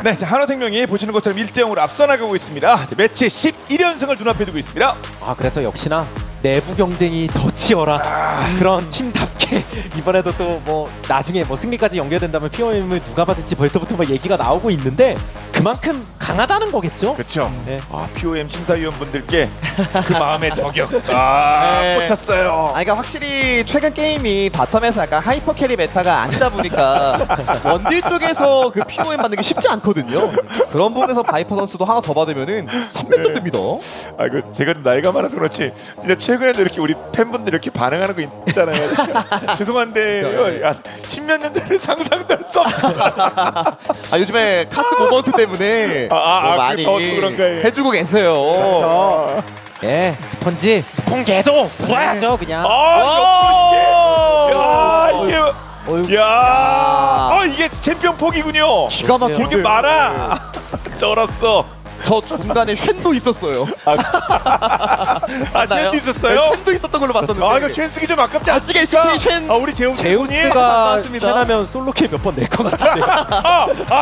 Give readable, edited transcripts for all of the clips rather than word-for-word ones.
네, 자, 한화생명이 보시는 것처럼 1대0으로 앞서 나가고 있습니다. 자, 매치 11연승을 눈앞에 두고 있습니다. 아 그래서 역시나 내부 경쟁이 더 치열한 그런 팀답게 이번에도 또 뭐 나중에 뭐 승리까지 연결된다면 POM을 누가 받을지 벌써부터 막 얘기가 나오고 있는데 그만큼 강하다는 거겠죠? 그렇죠. 네. 아, POM 심사위원분들께 그 마음의 저격 네. 꽂혔어요. 그러니까 확실히 최근 게임이 바텀에서 약간 하이퍼 캐리 메타가 아니다 보니까 원딜 쪽에서 그 POM 받는 게 쉽지 않거든요. 그런 부분에서 바이퍼 선수도 하나 더 받으면은 300점 됩니다. 아, 그 제가 좀 나이가 많아서 그렇지 진짜 최근에도 이렇게 우리 팬분들 이렇게 반응하는 거 있잖아요. 죄송한데 야, 10몇 년 전에 상상도 할 수 없어. 아 요즘에 카스 모먼트 때문에 뭐 많이 더 그런가요? 해주고 계세요. 그렇죠. 예, 스펀지 스폰게도 부어야죠 그냥. 이게 이게 챔피언 폭이군요. 기가 막히게 이게 많아. 쩔었어. 저 중간에 쉔도 있었어요. 쉔도 있었어요? 쉔도 있었던 걸로 봤었는데. 아, 이거 쉔 쓰기 좀 아깝지 아직 않습니까? SK 쉔. 아, 우리 제우스가 맞습니다. 쉔하면 솔로킬 몇 번 낼 것 같은데.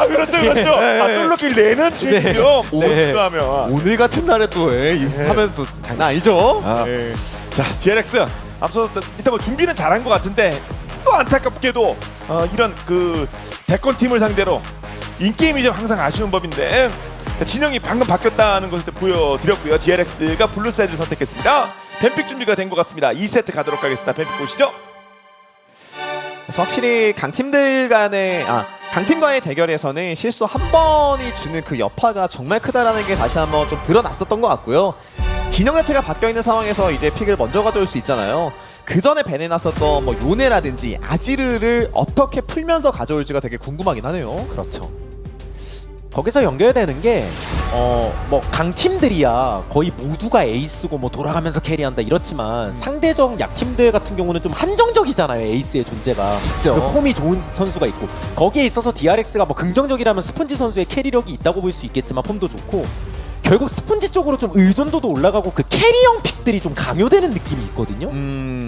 그렇죠, 그렇죠. 솔로킬 내는 쉔이죠. 오스하면. 오늘 같은 날에 또 하면 또 장난 아니죠? 아. 예. 자, DRX 앞서 일단 뭐 준비는 잘한 것 같은데 또 안타깝게도 이런 그 대권 팀을 상대로 인게임이 좀 항상 아쉬운 법인데 진영이 방금 바뀌었다는 것을 보여드렸고요. DRX가 블루 사이드를 선택했습니다. 뱀픽 준비가 된 것 같습니다. 2세트 가도록 하겠습니다. 뱀픽 보시죠. 그래서 확실히 강팀들 간의 강팀과의 대결에서는 실수 한 번이 주는 그 여파가 정말 크다라는 게 다시 한번 좀 드러났었던 것 같고요. 진영 자체가 바뀌어 있는 상황에서 이제 픽을 먼저 가져올 수 있잖아요. 그 전에 밴해놨었던 뭐 요네라든지 아지르를 어떻게 풀면서 가져올지가 되게 궁금하긴 하네요. 그렇죠. 거기서 연결되는 게 뭐 강팀들이야 거의 모두가 에이스고 뭐 돌아가면서 캐리한다 이렇지만 상대적 약팀들 같은 경우는 좀 한정적이잖아요. 에이스의 존재가. 그렇죠. 그리고 폼이 좋은 선수가 있고 거기에 있어서 DRX가 뭐 긍정적이라면 스폰지 선수의 캐리력이 있다고 볼 수 있겠지만 폼도 좋고 결국 스폰지 쪽으로 좀 의존도도 올라가고 그 캐리형 픽들이 좀 강요되는 느낌이 있거든요.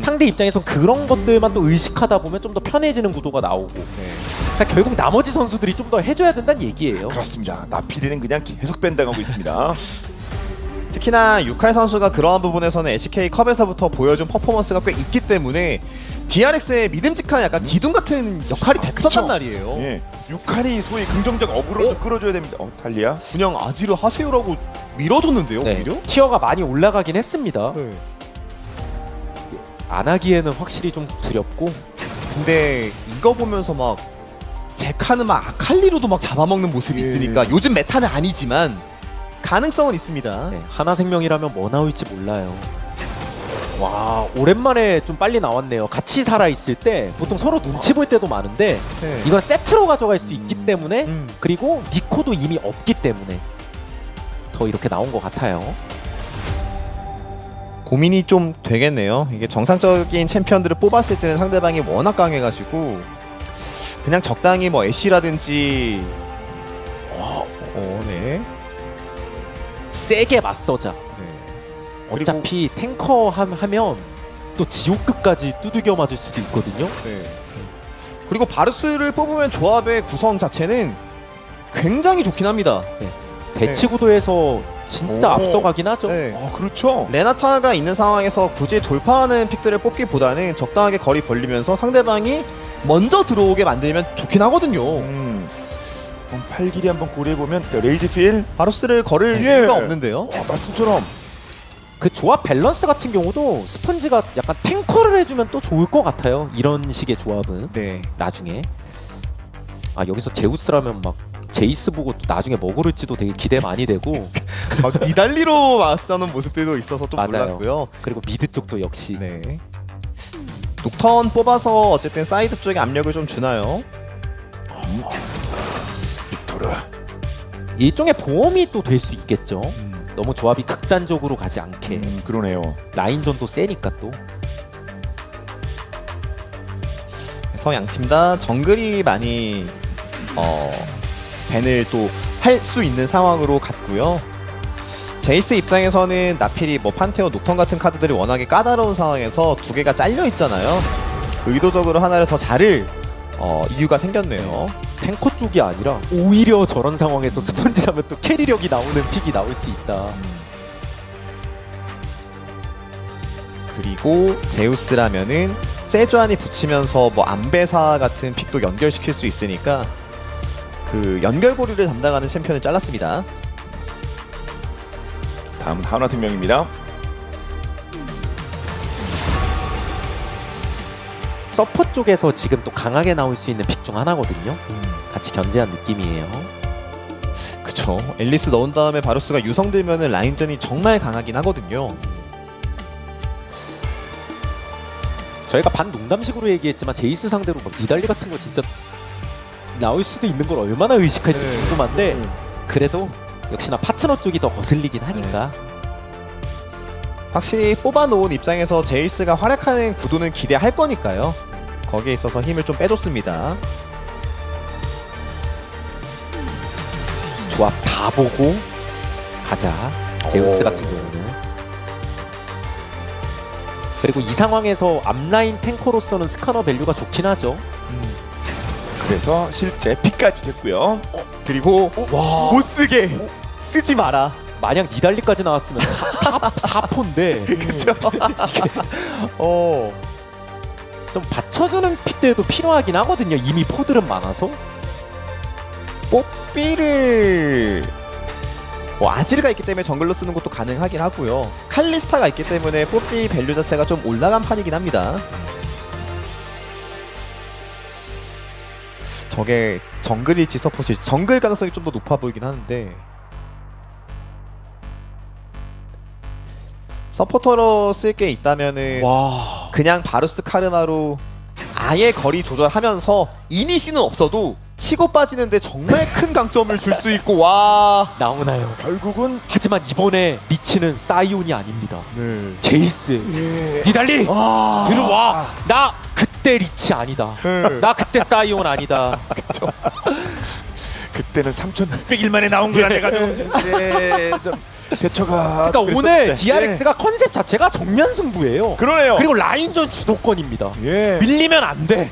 상대 입장에선 그런 것들만 또 의식하다 보면 좀 더 편해지는 구도가 나오고 그러니까 결국 나머지 선수들이 좀 더 해줘야 된다는 얘기예요. 그렇습니다. 나피리는 그냥 계속 밴당하고 있습니다. 특히나 유칼 선수가 그러한 부분에서는 SK 컵에서부터 보여준 퍼포먼스가 꽤 있기 때문에 DRX의 믿음직한 약간 기둥 같은 역할이 됐었단 말이에요. 예, 유칼이 소위 긍정적 어그로를 끌어줘야 됩니다. 달리야. 그냥 아지르 하세요라고 밀어줬는데요, 네, 오히려? 티어가 많이 올라가긴 했습니다. 네. 안 하기에는 확실히 좀 두렵고 근데 이거 보면서 막 제카는 막 아칼리로도 막 잡아먹는 모습이 있으니까 요즘 메타는 아니지만 가능성은 있습니다. 네, 하나생명이라면 뭐 나올지 몰라요. 와 오랜만에 좀 빨리 나왔네요. 같이 살아있을 때 보통 서로 눈치 볼 때도 많은데 네. 이건 세트로 가져갈 수 있기 때문에 음. 그리고 니코도 이미 없기 때문에 더 이렇게 나온 것 같아요. 고민이 좀 되겠네요. 이게 정상적인 챔피언들을 뽑았을 때는 상대방이 워낙 강해가지고 그냥 적당히 뭐 애쉬라든지 네. 세게 맞서자. 네. 어차피 탱커 하면 또 지옥끝까지 두들겨 맞을 수도 있거든요. 네. 그리고 바루스를 뽑으면 조합의 구성 자체는 굉장히 좋긴 합니다. 대치 구도에서 진짜 오. 앞서가긴 하죠. 네. 그렇죠. 레나타가 있는 상황에서 굳이 돌파하는 픽들을 뽑기보다는 적당하게 거리 벌리면서 상대방이 먼저 들어오게 만들면 좋긴 하거든요. 팔길이 한번 고려해보면 레이즈필 바루스를 걸을 예. 이유가 없는데요. 말씀처럼 그 조합 밸런스 같은 경우도 스펀지가 약간 탱커를 해주면 또 좋을 것 같아요. 이런 식의 조합은 네. 나중에 여기서 제우스라면 막 제이스 보고 또 나중에 뭐 고를지도 되게 기대 많이 되고 막 니달리로 맞서는 모습들도 있어서 좀 맞아요. 놀랐고요. 그리고 미드 쪽도 역시 네. 녹턴 뽑아서 어쨌든 사이드 쪽에 압력을 좀 주나요? 빅토르. 일종의 보험이 또 될 수 있겠죠. 너무 조합이 극단적으로 가지 않게 그러네요. 라인전도 세니까 또 그래서 양 팀 다 정글이 많이 밴을 또 할 수 있는 상황으로 갔고요. 제이스 입장에서는 나필이 뭐 판테온 녹턴 같은 카드들이 워낙에 까다로운 상황에서 두 개가 잘려 있잖아요. 의도적으로 하나를 더 자를 이유가 생겼네요. 탱커 쪽이 아니라 오히려 저런 상황에서 스펀지라면 또 캐리력이 나오는 픽이 나올 수 있다. 그리고 제우스라면은 세주안이 붙이면서 뭐 안배사 같은 픽도 연결시킬 수 있으니까 그 연결고리를 담당하는 챔피언을 잘랐습니다. 다음은 한화생명입니다. 서포 쪽에서 지금 또 강하게 나올 수 있는 픽 중 하나거든요. 같이 견제한 느낌이에요. 그쵸. 앨리스 넣은 다음에 바루스가 유성들면은 라인전이 정말 강하긴 하거든요. 저희가 반 농담식으로 얘기했지만 제이스 상대로 막 니달리 같은 거 진짜 나올 수도 있는 걸 얼마나 의식할지 궁금한데 그래도 역시나 파트너 쪽이 더 거슬리긴 하니까. 확실히 뽑아놓은 입장에서 제이스가 활약하는 구도는 기대할 거니까요. 거기에 있어서 힘을 좀 빼줬습니다. 조합 다 보고 가자. 제우스 같은 경우는. 그리고 이 상황에서 앞라인 탱커로서는 스카너 밸류가 좋긴 하죠. 그래서 실제 픽까지 됐고요. 그리고 와. 못 쓰게 쓰지 마라. 만약 니달리까지 나왔으면 4포인데 그쵸. 좀 받쳐주는 픽들도 필요하긴 하거든요. 이미 포들은 많아서. 뽀삐를 뭐 아지르가 있기 때문에 정글로 쓰는 것도 가능하긴 하고요. 칼리스타가 있기 때문에 뽀삐 밸류 자체가 좀 올라간 판이긴 합니다. 저게 정글일지 서폿일지 정글 가능성이 좀 더 높아 보이긴 하는데 서포터로 쓸 게 있다면은 와. 그냥 바루스 카르마로 아예 거리 조절하면서 이니시는 없어도 치고 빠지는데 정말 큰 강점을 줄 수 있고 와. 나오나요? 결국은 하지만 이번에 미치는 사이온이 아닙니다. 네. 제이스. 니달리 와. 들어와. 나 그때 리치 아니다. 네. 나 그때 사이온 아니다. 그때는 3,600일 만에 나온 거라 내가지고 네, 좀 대처가. 그러니까 오늘 그랬었는데. DRX가 컨셉 자체가 정면 승부예요. 그러네요. 그리고 라인전 주도권입니다. 예. 밀리면 안 돼.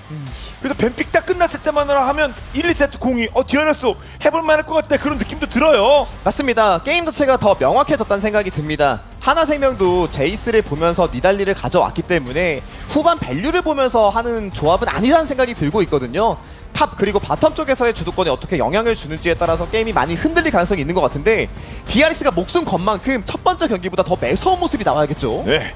그래서 뱀픽 딱 끝났을 때만 하면 1, 2세트 공이 DRX 해볼 만할 것 같은데 그런 느낌도 들어요. 맞습니다. 게임 자체가 더 명확해졌다는 생각이 듭니다. 하나생명도 제이스를 보면서 니달리를 가져왔기 때문에 후반 밸류를 보면서 하는 조합은 아니라는 생각이 들고 있거든요. 탑 그리고 바텀 쪽에서의 주도권이 어떻게 영향을 주는지에 따라서 게임이 많이 흔들릴 가능성이 있는 것 같은데 DRX가 목숨 건 만큼 첫 번째 경기보다 더 매서운 모습이 나와야겠죠. 네.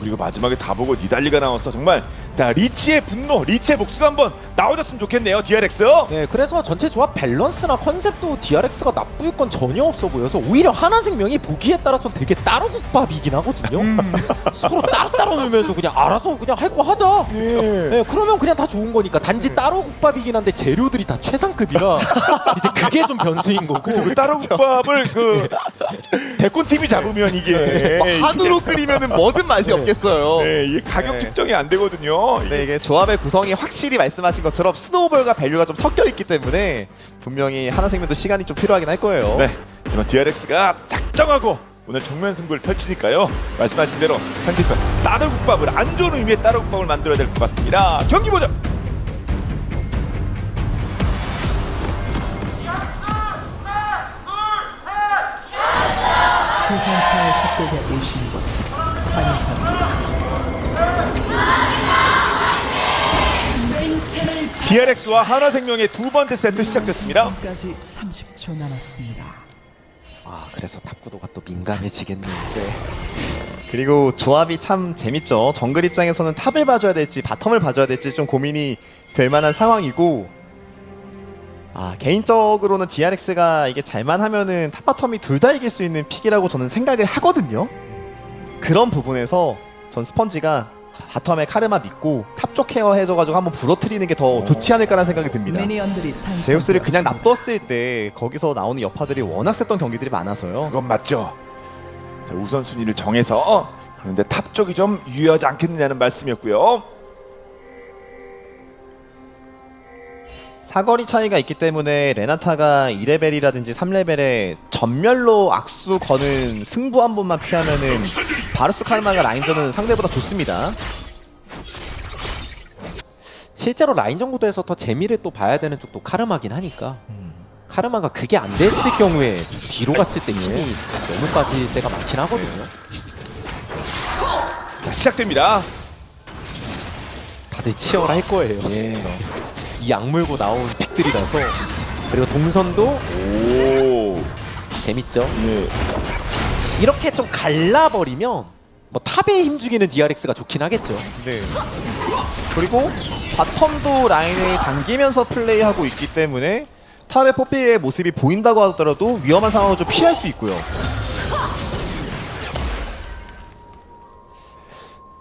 그리고 마지막에 다 보고 니달리가 나왔어. 정말 자, 리치의 분노, 리치의 목소가 한번 나오셨으면 좋겠네요. DRX. 네, 그래서 전체 조합 밸런스나 컨셉도 DRX가 나쁠 건 전혀 없어 보여서 오히려 하나생명이 보기에 따라서 되게 따로 국밥이긴 하거든요. 서로 따로따로 놀면서 그냥 알아서 그냥 할 거 하자. 네, 그러면 그냥 다 좋은 거니까. 단지 따로 국밥이긴 한데 재료들이 다 최상급이라 이제 그게 좀 변수인 거고. 그 따로 국밥을 그 대권 팀이 잡으면 이게 한우로 끓이면은 뭐든 맛이 없겠어요. 네, 이게 가격 네. 측정이 안 되거든요. 네, 이게 조합의 구성이 확실히 말씀하신 것처럼 스노우볼과 밸류가 좀 섞여 있기 때문에 분명히 하나생명도 시간이 좀 필요하긴 할 거예요. 네. 하지만 DRX가 작정하고 오늘 정면 승부를 펼치니까요. 말씀하신 대로 상대편 따로 국밥을 안 좋은 의미의 따로 국밥을 만들어야 될 것 같습니다. 경기 보죠. 소환사의 협곡에 오신 것을 환영합니다. DRX와 한화생명의 두 번째 세트 시작됐습니다. 까지 30초 남았습니다. 아, 그래서 탑구도가 또 민감해지겠네요. 그리고 조합이 참 재밌죠. 정글 입장에서는 탑을 봐줘야 될지 바텀을 봐줘야 될지 좀 고민이 될 만한 상황이고 개인적으로는 DRX가 이게 잘만 하면은 탑 바텀이 둘 다 이길 수 있는 픽이라고 저는 생각을 하거든요. 그런 부분에서 전 스펀지가 바텀에 카르마 믿고 탑 쪽 케어 해줘가지고 한번 부러뜨리는 게 더 좋지 않을까라는 생각이 듭니다. 미니언들이 제우스를 그냥 산성되었습니다. 놔뒀을 때 거기서 나오는 여파들이 워낙 셌던 경기들이 많아서요. 그건 맞죠. 자, 우선순위를 정해서 그런데 탑 쪽이 좀 유효하지 않겠느냐는 말씀이었고요. 사거리 차이가 있기 때문에 레나타가 2레벨이라든지 3레벨에 전멸로 악수 거는 승부 한 번만 피하면은 바루스 카르마가 라인전은 상대보다 좋습니다. 실제로 라인전 구도에서 더 재미를 또 봐야 되는 쪽도 카르마긴 하니까 카르마가 그게 안 됐을 경우에 좀 뒤로 갔을 때 힘이 너무 빠질 때가 많긴 하거든요. 자, 시작됩니다. 다들 치열할 거예요. 이 악물고 나온 픽들이라서. 그리고 동선도 오. 재밌죠. 예. 이렇게 좀 갈라버리면 뭐 탑에 힘주기는 DRX가 좋긴 하겠죠. 네. 그리고 바텀도 라인을 당기면서 플레이하고 있기 때문에 탑의 포피의 모습이 보인다고 하더라도 위험한 상황을 좀 피할 수 있고요.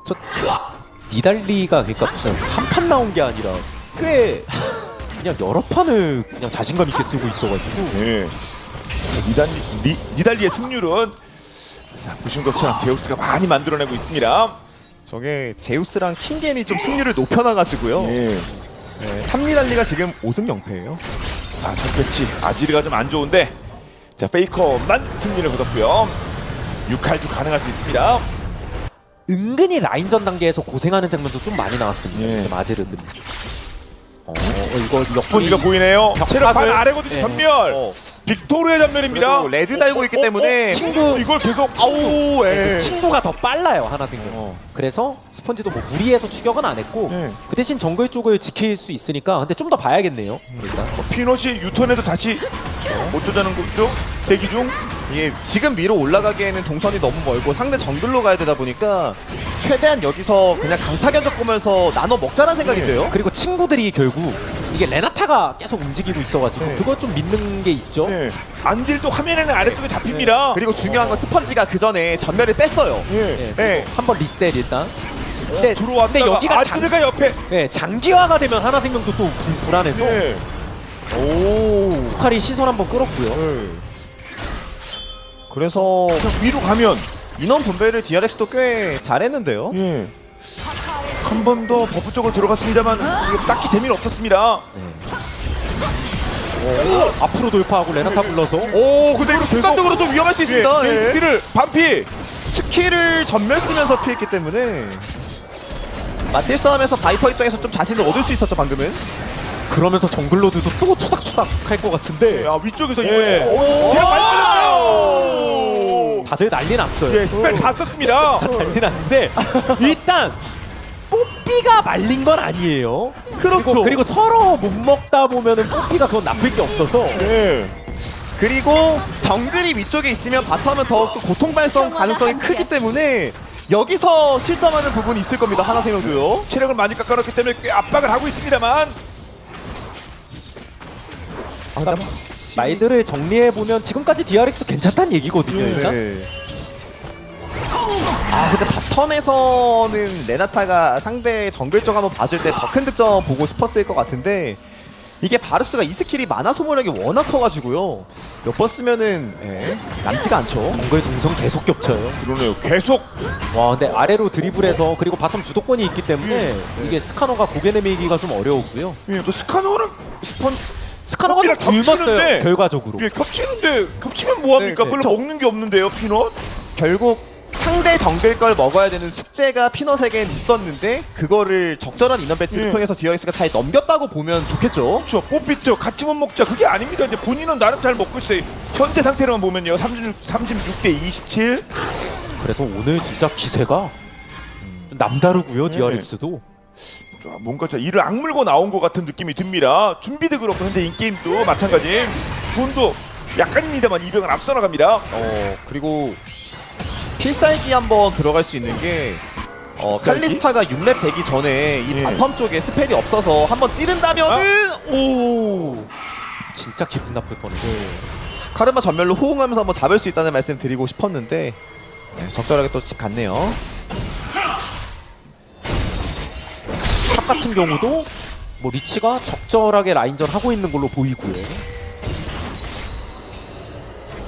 저 니달리가 그러니까 무슨 한 판 나온 게 아니라 꽤 그냥 여러 판을 그냥 자신감 있게 쓰고 있어가지고 예. 니달리의 승률은 자, 보신 것처럼 제우스가 많이 만들어내고 있습니다. 저게 제우스랑 킹겐이 좀 승률을 높여놔가지고요. 예. 네, 탑니달리가 지금 5승 0패예요. 아, 첫 배치 아지르가 좀 안 좋은데 자, 페이커만 승리를 거뒀고요. 6할도 가능할 수 있습니다. 은근히 라인전 단계에서 고생하는 장면도 좀 많이 나왔습니다. 예. 지금 아지르들이. 이거 스펀지가 보이네요. 체력 반 아래거든요. 예. 전멸. 빅토르의 전멸입니다. 그래도 레드 달고 있기 때문에 친구 이걸 계속 아우 예. 친구가 더 빨라요 하나 생겨. 그래서 스펀지도 뭐 무리해서 추격은 안 했고 예. 그 대신 정글 쪽을 지킬 수 있으니까 근데 좀 더 봐야겠네요. 일단 피넛이 유턴해도 다시 못 도자는 거죠? 대기 중. 이게 지금 위로 올라가기에는 동선이 너무 멀고 상대 정글로 가야 되다 보니까 최대한 여기서 그냥 강타 견적 보면서 나눠 먹자는 생각인데요. 그리고 친구들이 결국 이게 레나타가 계속 움직이고 있어가지고 네. 그거 좀 믿는 게 있죠. 예. 안딜도 화면에는 아래쪽에 잡힙니다. 그리고 중요한 건 스펀지가 그 전에 전멸을 뺐어요. 예. 예, 네. 한번 리셋 일단. 근데 들어왔다가 여기가 아지르가 옆에. 네, 장기화가 되면 하나생명도 또 불안해서 예. 오. 포칼이 시선 한번 끌었고요. 네. 그래서 위로 가면 인원 분배를 DRX도 꽤 잘했는데요. 예. 한 번 더 버프 쪽으로 들어갔습니다만 이게 딱히 재미는 없었습니다. 앞으로 돌파하고 레나타 불러서 오, 근데 이거 순간적으로 좀 위험할 수 있습니다. 예. 예. 스킬을 반피. 스킬을 전멸 쓰면서 피했기 때문에 맞딜 싸움에서 바이퍼 입장에서 좀 자신을 얻을 수 있었죠 방금은. 그러면서 정글로드도 또 투닥투닥 할 것 같은데 아, 위쪽에서 예. 오. 제가 많이 걸렸네요. 다들 난리 났어요. 예, 스펠 다 썼습니다. 난리 났는데 일단 뽀삐가 말린 건 아니에요. 그리고 서로 못 먹다 보면은 뽀삐가 그건 나쁠 게 없어서 예. 그리고 정글이 위쪽에 있으면 바텀은 더욱더 고통 발생 가능성이 크기 때문에 여기서 실점하는 부분이 있을 겁니다. 하나생명도요. 체력을 많이 깎아놨기 때문에 꽤 압박을 하고 있습니다만. 말들을 정리해 보면 지금까지 DRX 괜찮다는 얘기거든요. 일단. 네. 아 근데 바텀에서는 레나타가 상대 정글 쪽 한번 봐줄 때 더 큰 득점 보고 싶었을 것 같은데 이게 바루스가 이 스킬이 만화 소모력이 워낙 커가지고요. 몇 번 쓰면은 남지가 않죠. 정글 동선 계속 겹쳐요. 그러네요. 계속. 와 근데 아래로 드리블해서 그리고 바텀 주도권이 있기 때문에 이게 스카노가 고개 내밀기가 좀 어려웠고요. 예, 또 스카노는 스카노가 좀 뽀삐랑 굶었어요. 겹치는데. 결과적으로. 예, 겹치는데 겹치면 뭐합니까? 네, 별로 저- 먹는 게 없는데요, 피넛. 결국 상대 정글 걸 먹어야 되는 숙제가 피넛에겐 있었는데 그거를 적절한 인원 배치를 통해서 DRX가 잘 넘겼다고 보면 좋겠죠. 그렇죠. 뽀삐죠. 같이 못 먹자. 그게 아닙니다. 이제 본인은 나름 잘 먹고 있어요. 현재 상태로만 보면요. 36대 27. 그래서 오늘 진짜 기세가 좀 남다르고요. DRX도. 뭔가 자 이를 악물고 나온 것 같은 느낌이 듭니다. 준비도 그렇고 현재 인게임도 마찬가지. 분도 약간입니다만 이병은 앞서 나갑니다. 그리고 필살기 한번 들어갈 수 있는 게 칼리스타가 6렙 되기 전에 이 예. 바텀 쪽에 스펠이 없어서 한번 찌른다면은 오 진짜 기분 나쁠 뻔했어요. 카르마 전멸로 호응하면서 한번 잡을 수 있다는 말씀 드리고 싶었는데 적절하게 또 집 갔네요. 탑 같은 경우도 뭐 리치가 적절하게 라인전 하고 있는 걸로 보이고요.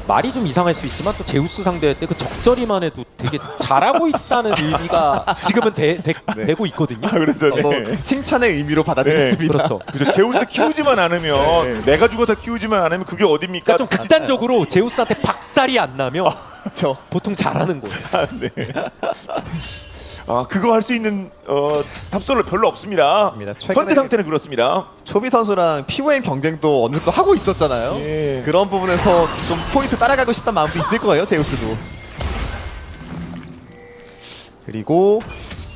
말이 좀 이상할 수 있지만 또 제우스 상대할 때 그 적절히만 해도 되게 잘하고 있다는 의미가 지금은 되고 있거든요. 그래서 뭐 칭찬의 의미로 받아들였습니다. 그렇죠. 그죠. 제우스 키우지만 않으면 내가 죽어서 키우지만 않으면 그게 어딥니까? 그러니까 좀 극단적으로 제우스한테 박살이 안 나면 그렇죠. 보통 잘하는 거예요. 그거 할 수 있는 탑솔로 별로 없습니다. 맞습니다. 최근에 현재 상태는 그렇습니다. 초비 선수랑 POM 경쟁도 어느 정도 하고 있었잖아요. 예. 그런 부분에서 좀 포인트 따라가고 싶다는 마음도 있을 거예요, 제우스도. 그리고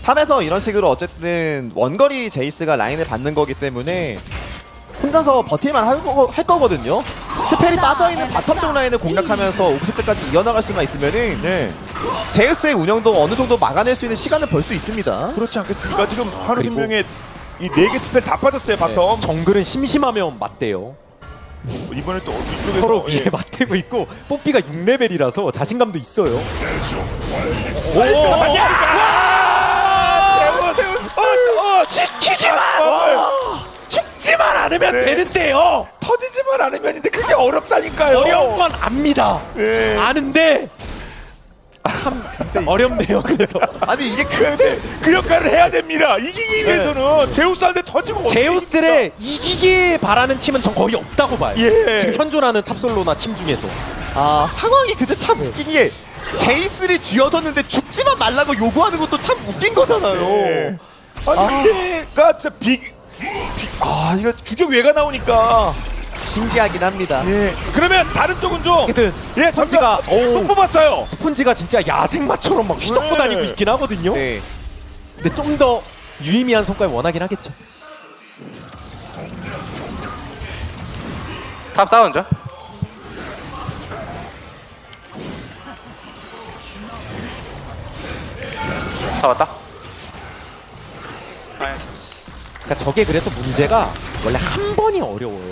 탑에서 이런 식으로 어쨌든 원거리 제이스가 라인을 받는 거기 때문에 혼자서 버틸만 할 거거든요. 스펠이 빠져있는 바텀 쪽 라인을 공략하면서 50대까지 이어나갈 수만 있으면은 네, 제우스의 운영도 어느 정도 막아낼 수 있는 시간을 벌 수 있습니다. 그렇지 않겠습니까? 지금 하루 그리고- 분명에 이 4개 스펠 다 빠졌어요, 바텀. 정글은 심심하면 맞대요. 이번에 또 이쪽에서 서로 예. 위에 맞대고 있고 뽀삐가 6레벨이라서 자신감도 있어요. 오! 지키기만! 죽지만 않으면 되는데요! 터지지만 않으면인데 그게 어렵다니까요! 어려운 건 압니다. 네. 아는데 참 어렵네요. 그래서 아니 이게 그 역할을 해야 됩니다. 이기기 위해서는 제우스한테 터지면 어떻게 제우스를 이기길 바라는 팀은 전 거의 없다고 봐요. 예. 지금 현존하는 탑솔로나 팀 중에서. 상황이 근데 참 웃긴 게 제이스를 쥐어줬는데 죽지만 말라고 요구하는 것도 참 웃긴 거잖아요. 예. 아니 그때가 진짜 이거 주격 외가 나오니까 신기하긴 합니다. 예. 그러면 다른 쪽은 좀 하여튼 예, 스폰지가 못 뽑았어요. 스폰지가 진짜 야생마처럼 막 휘젓고 네. 다니고 있긴 하거든요. 네. 근데 좀 더 유의미한 성과를 원하긴 하겠죠. 탑 사운드. 잡았다. 그러니까 저게 그래서 문제가 원래 한 번이 어려워요.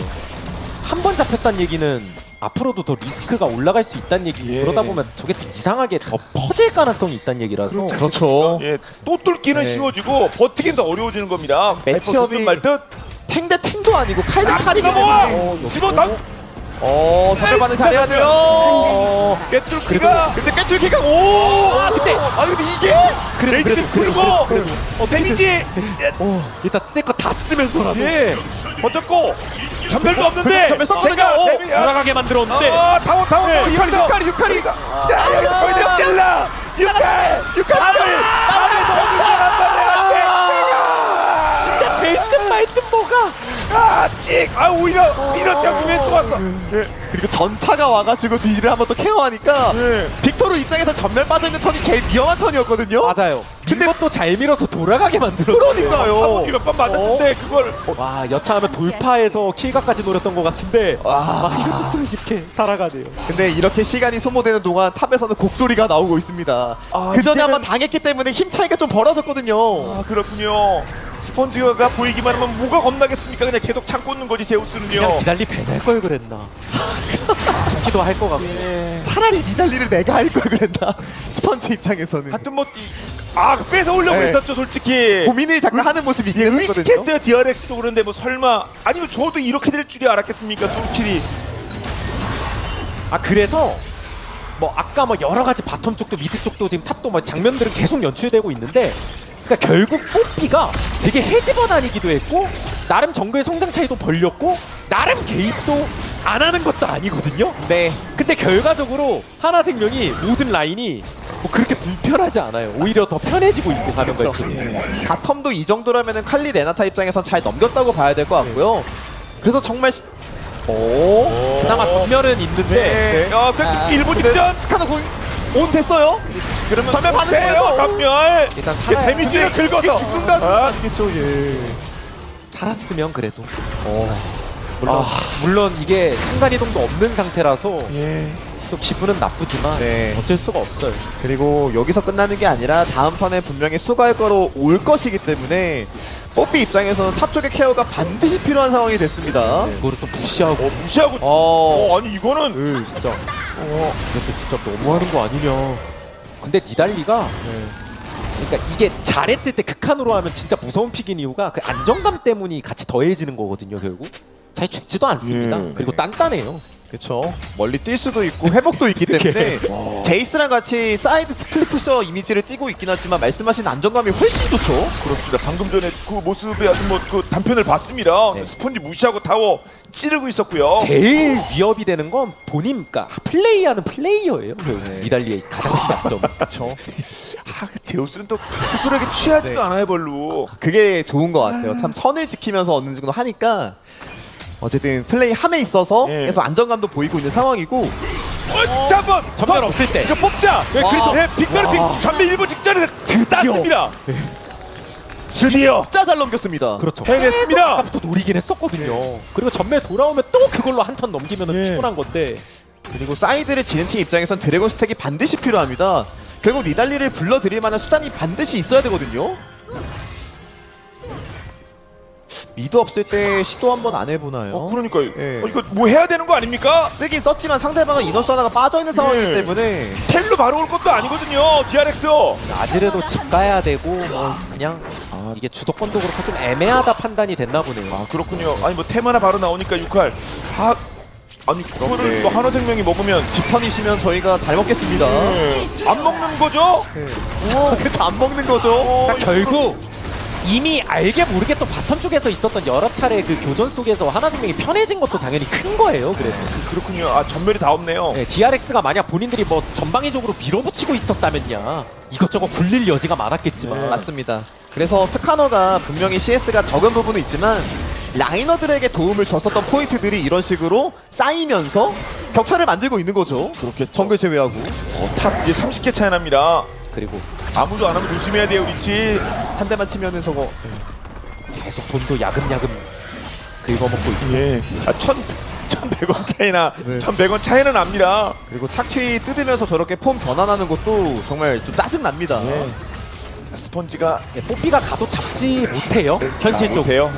한 번 잡혔다는 얘기는 앞으로도 더 리스크가 올라갈 수 있다는 얘기고 예. 그러다 보면 저게 또 이상하게 더 퍼질 가능성이 있다는 얘기라서 그렇죠. 예, 또 뚫기는 네. 쉬워지고 버티긴 더 어려워지는 겁니다. 매치업이 말듯 탱 대 탱도 아니고 칼 대 칼이기 모아 때문에 집어 당 선별 반응 잘해야 돼요. 깨뚫기가 근데 깨뚫기가 오! 근데 아니 근데 이게 레이드 풀고 데미지 일단 쓸 거 다 쓰면서라도 예 버텼고 전멸도 없는데 전멸 썼거든요. 오! 데미지 돌아가게 만들었는데 타워 육칼이 야 여기 거의 없길라 육칼을 멜든 말든 뭐가 오히려 미러 때문에 또 왔어. 그리고 전차가 와가지고 뒤를 한번 또 케어하니까 예. 빅토르 입장에서 전멸 빠져있는 턴이 제일 위험한 턴이었거든요. 맞아요. 근데- 이것도 잘 밀어서 돌아가게 만들었어. 그러니까요. 몇번 맞았는데 그걸 와 여차하면 돌파해서 킬각까지 노렸던 것 같은데 이것도 또 이렇게 살아가네요. 근데 이렇게 시간이 소모되는 동안 탑에서는 곡소리가 나오고 있습니다. 아, 그 전에 이때는- 한번 당했기 때문에 힘 차이가 좀 벌어졌거든요. 그렇군요. 스펀지가 보이기만 하면 뭐가 겁나겠습니까? 그냥 계속 참고 있는 거지 그냥 제우스는요. 니달리 배날 걸 그랬나. 싶기도 할 것 같고. 차라리 니달리를 내가 할 걸 그랬나. 스펀지 입장에서는 하여튼 뺏어 올려고 네. 했었죠 솔직히. 고민을 잠깐 하는 모습이 있긴 했거든요. 의식했어요 DRX도 그런데 뭐 설마 아니면 저도 이렇게 될 줄이 알았겠습니까 솔킬이. 그래서 뭐 아까 뭐 여러 가지 바텀 쪽도 미드 쪽도 지금 탑도 뭐 장면들은 계속 연출되고 있는데 그러니까 결국 뽀삐가 되게 해집어 다니기도 했고 나름 정글 성장 차이도 벌렸고 나름 개입도 안 하는 것도 아니거든요. 네. 근데 결과적으로 하나생명이 모든 라인이 뭐 그렇게 불편하지 않아요. 오히려 더 편해지고 있고 가는 그렇죠. 거였어요. 바텀도 이 정도라면은 칼리 레나타 입장에선 잘 넘겼다고 봐야 될 것 같고요. 그래서 정말 그나마 전멸은 있는데 네. 그래도 일본 근데 직전. 스카너 온 됐어요. 그러면 전멸 받는 돼요 거예요. 전멸. 일단 이게 데미지를 긁어서. 죽는다. 아니겠죠, 예. 살았으면 그래도 물론 이게 순간이동도 없는 상태라서 예. 또 기분은 나쁘지만 네. 어쩔 수가 없어요. 그리고 여기서 끝나는 게 아니라 다음 턴에 분명히 수고할 거로 올 것이기 때문에 뽀삐 입장에서는 탑 쪽의 케어가 반드시 필요한 상황이 됐습니다. 이거를 또 무시하고 무시하고. 아니 이거는 진짜. 이것도 진짜 너무하는 거 아니냐. 근데 니달리가 그러니까 이게 잘했을 때 극한으로 하면 진짜 무서운 픽인 이유가 그 안정감 때문이 같이 더해지는 거거든요. 결국 잘 죽지도 않습니다. 예. 그리고 단단해요. 그쵸. 멀리 뛸 수도 있고 회복도 있기 때문에 제이스랑 같이 사이드 스플릿 푸셔 이미지를 띄고 있긴 하지만 말씀하신 안정감이 훨씬 좋죠. 그렇습니다. 방금 전에 그 모습에 아주 그 단편을 봤습니다. 네. 스펀지 무시하고 타워 찌르고 있었고요. 제일 위협이 되는 건 본인, 그러니까 플레이하는 플레이어예요. 결국 니달리의 가장 큰 약점. 그쵸. 제우스는 또 스스로에게 취하지도 네. 않아요 별로. 그게 좋은 것 같아요. 참 선을 지키면서 어느 정도 하니까 어쨌든 플레이 함에 있어서 예. 계속 안정감도 보이고 있는 상황이고 자 한번 전면 없을 때 이거 뽑자. 네, 와. 그래도 빅베르 빅 전면 1분 직전에 땄습니다. 드디어 진짜 잘 넘겼습니다. 그렇죠. 해냈습니다. 아까부터 노리긴 했었거든요. 그리고 전면 돌아오면 또 그걸로 한 턴 넘기면 예. 피곤한 건데 그리고 사이드를 지는 팀 입장에선 드래곤 스택이 반드시 필요합니다. 결국 니달리를 불러들일 만한 수단이 반드시 있어야 되거든요. 미드 없을 때 시도 한번 안 해보나요? 그러니까요. 예. 이거 뭐 해야 되는 거 아닙니까? 쓰긴 썼지만 상대방은 인원수 하나가 빠져있는 상황이기 예. 때문에 텔로 바로 올 것도 아니거든요. DRX. 아지르도 집 가야 되고 뭐 그냥 이게 주도권도 그렇고 좀 애매하다 판단이 됐나 보네요. 아 그렇군요. 아니 뭐 테마나 바로 나오니까 6할. 아 아니 그거를 그런데- 또 한화생명이 먹으면 집턴이시면 저희가 잘 먹겠습니다. 안 먹는 거죠? 그쵸, 안 먹는 거죠. 그러니까 결국 이미 알게 모르게 또 바텀 쪽에서 있었던 여러 차례 그 교전 속에서 하나생명이 편해진 것도 당연히 큰 거예요. 그래도 그렇군요. 아 전멸이 다 없네요. 네, DRX가 만약 본인들이 뭐 전방위적으로 밀어붙이고 있었다면야 이것저것 굴릴 여지가 많았겠지만 맞습니다. 그래서 스카너가 분명히 CS가 적은 부분은 있지만 라이너들에게 도움을 줬었던 포인트들이 이런 식으로 쌓이면서 격차를 만들고 있는 거죠. 그렇겠죠. 정글 제외하고. 탑 이제 30개 차이 납니다. 그리고 아무도 안 하면 조심해야 돼요, 리치. 한 대만 치면은 저거 계속 돈도 야금야금 긁어먹고 있고 예. 아 1,100원 차이나 네. 1,100원 차이는 납니다. 그리고 착취 뜯으면서 저렇게 폼 변환하는 것도 정말 좀 짜증 납니다. 예. 스펀지가 예, 뽀삐가 가도 잡지 못해요. 현실적으로. 못해요.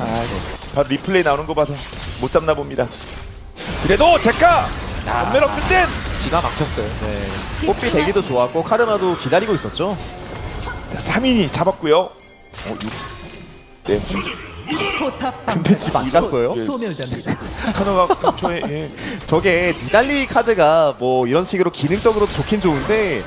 바로 리플레이 나오는 거 봐서 못 잡나 봅니다. 그래도 제가 전멸 없을 땐 기가 막혔어요. 뽀삐 대기도 좋았고 카르마도 기다리고 있었죠. 3인이 잡았고요. 네. 포탑 근데 집 안 갔어요? 소멸됩니다. 카노가 근처에 예. 저게 니달리 카드가 뭐 이런 식으로 기능적으로도 좋긴 좋은데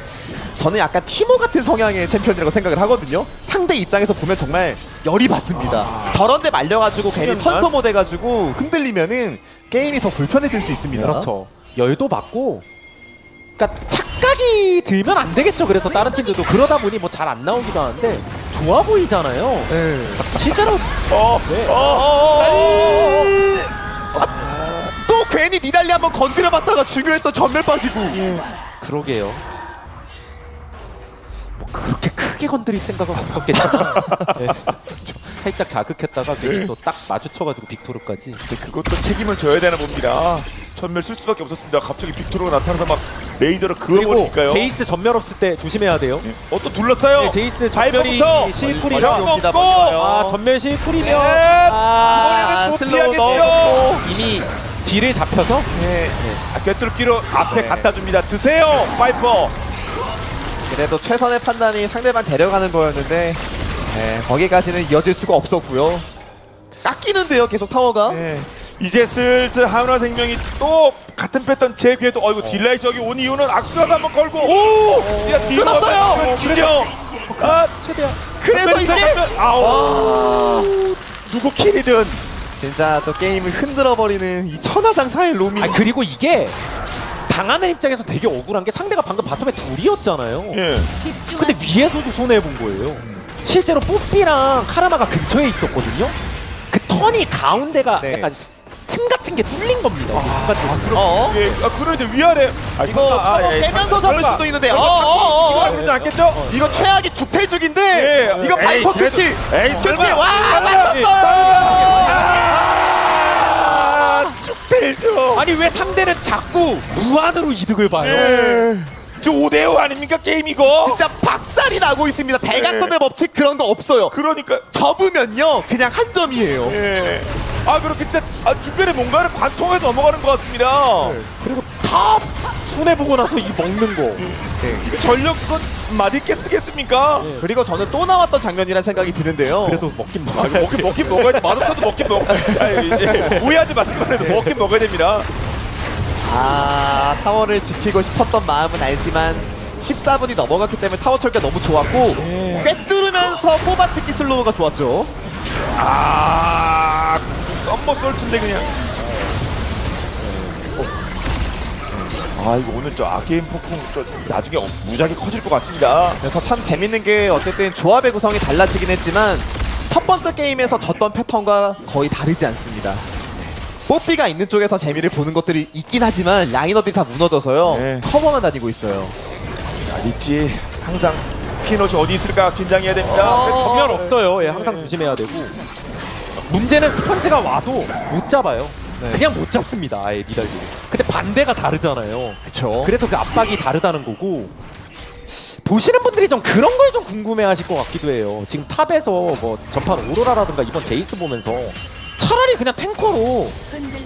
저는 약간 티모 같은 성향의 챔피언이라고 생각을 하거든요. 상대 입장에서 보면 정말 열이 받습니다. 저런데 말려가지고 괜히 턴소모 돼가지고 흔들리면은 게임이 더 불편해질 수 있습니다. 그렇죠. 열도 받고 그러니까 착각이 들면 안 되겠죠. 그래서 다른 팀들도 그러다 보니 뭐 잘 안 나오기도 하는데 좋아 보이잖아요. 네. 실제로 또 괜히 니달리 한번 건드려봤다가 중요했던 전멸 빠지고. 그러게요. 뭐 그렇게 크게 건드릴 생각은 없었겠지만 네. 살짝 자극했다가 괜히 또 딱 마주쳐가지고 빅토르까지. 근데 그것도 책임을 져야 되나 봅니다. 전멸 쓸 수밖에 없었습니다. 갑자기 빅토르가 나타나서 막 레이더를 그리고 그어버리니까요. 제이스 전멸 없을 때 조심해야 돼요. 또 둘렀어요. 네, 제이스 전멸이 발부터 실풀이라 멀리 옵니다, 없고. 멀리 와요. 아 전멸 실풀이면 네. 아, 또 슬로우 피하겠죠. 넣었고. 이미 뒤를 잡혀서 네. 꿰뚫기로 앞에 네. 갖다 줍니다. 드세요, 파이퍼. 그래도 최선의 판단이 상대방 데려가는 거였는데 네, 거기까지는 이어질 수가 없었고요. 깎이는데요, 계속 타워가. 네. 이제 슬슬 한화생명이 또 같은 패턴 재기에도 어이구 딜라이 저기 온 이유는 악수라도 한번 걸고 오! 끊었어요! 진정! 아 최대한 그래서 이게 아우 누구 킬이든 진짜 또 게임을 흔들어버리는 이 천하장사의 로미. 아 그리고 이게 당하는 입장에서 되게 억울한 게 상대가 방금 바텀에 둘이었잖아요. 예. 근데 위에서도 손해 본 거예요. 실제로 뽀삐랑 카라마가 근처에 있었거든요. 그 턴이 가운데가 네. 약간 틈 같은 게 뚫린 겁니다. 순간적으로. 어? 예. 아 그런데 위아래 이거 타워 예. 빼면서 잡을 설마. 수도 있는데 이거 하지 않겠죠? 이거 최악의 죽태죽인데 예. 이거 에이, 바이퍼 그래도- 큐티 에이 큐티 설마. 와 맞았어요. 아 쭉대죠. 아니 왜 상대는 자꾸 무한으로 이득을 봐요? 예. 저 5대5 아닙니까 게임 이거? 진짜 박살이 나고 있습니다. 대각선의 법칙 그런 거 없어요. 그러니까 접으면요 그냥 한 점이에요. 예. 아 그렇게 진짜 주변에 뭔가를 관통해서 넘어가는 것 같습니다. 그리고 다 손해 보고 나서 이 먹는 거. 이거 전력 그건 맛있게 쓰겠습니까? 그리고 저는 또 나왔던 장면이라는 생각이 드는데요. 그래도 먹긴 아, 먹어요. 먹긴 먹어야 돼. 맛없어도 먹긴 먹어. 이제 오해하지 마시고 해도 먹긴 먹어야 됩니다. 아 타워를 지키고 싶었던 마음은 알지만 14분이 넘어갔기 때문에 타워 철가 너무 좋았고 꿰뚫으면서 뽑아치기 슬로우가 좋았죠. 썸머 솔트인데 그냥. 아 이거 오늘 저 아게임 폭풍 저 나중에 무지하게 커질 것 같습니다. 그래서 참 재밌는 게 어쨌든 조합의 구성이 달라지긴 했지만 첫 번째 게임에서 졌던 패턴과 거의 다르지 않습니다. 뽀삐가 있는 쪽에서 재미를 보는 것들이 있긴 하지만 라이너들이 다 무너져서요. 네. 커버만 다니고 있어요. 자, 리치 항상 피넛이 어디 있을까 긴장해야 됩니다. 전면 없어요. 예, 항상 조심해야 되고. 문제는 스펀지가 와도 못 잡아요. 네. 그냥 못 잡습니다. 아예 니달리. 근데 반대가 다르잖아요. 그쵸. 그래서 그 압박이 다르다는 거고. 보시는 분들이 좀 그런 걸 좀 궁금해하실 것 같기도 해요. 지금 탑에서 뭐 전판 오로라라든가 이번 제이스 보면서 차라리 그냥 탱커로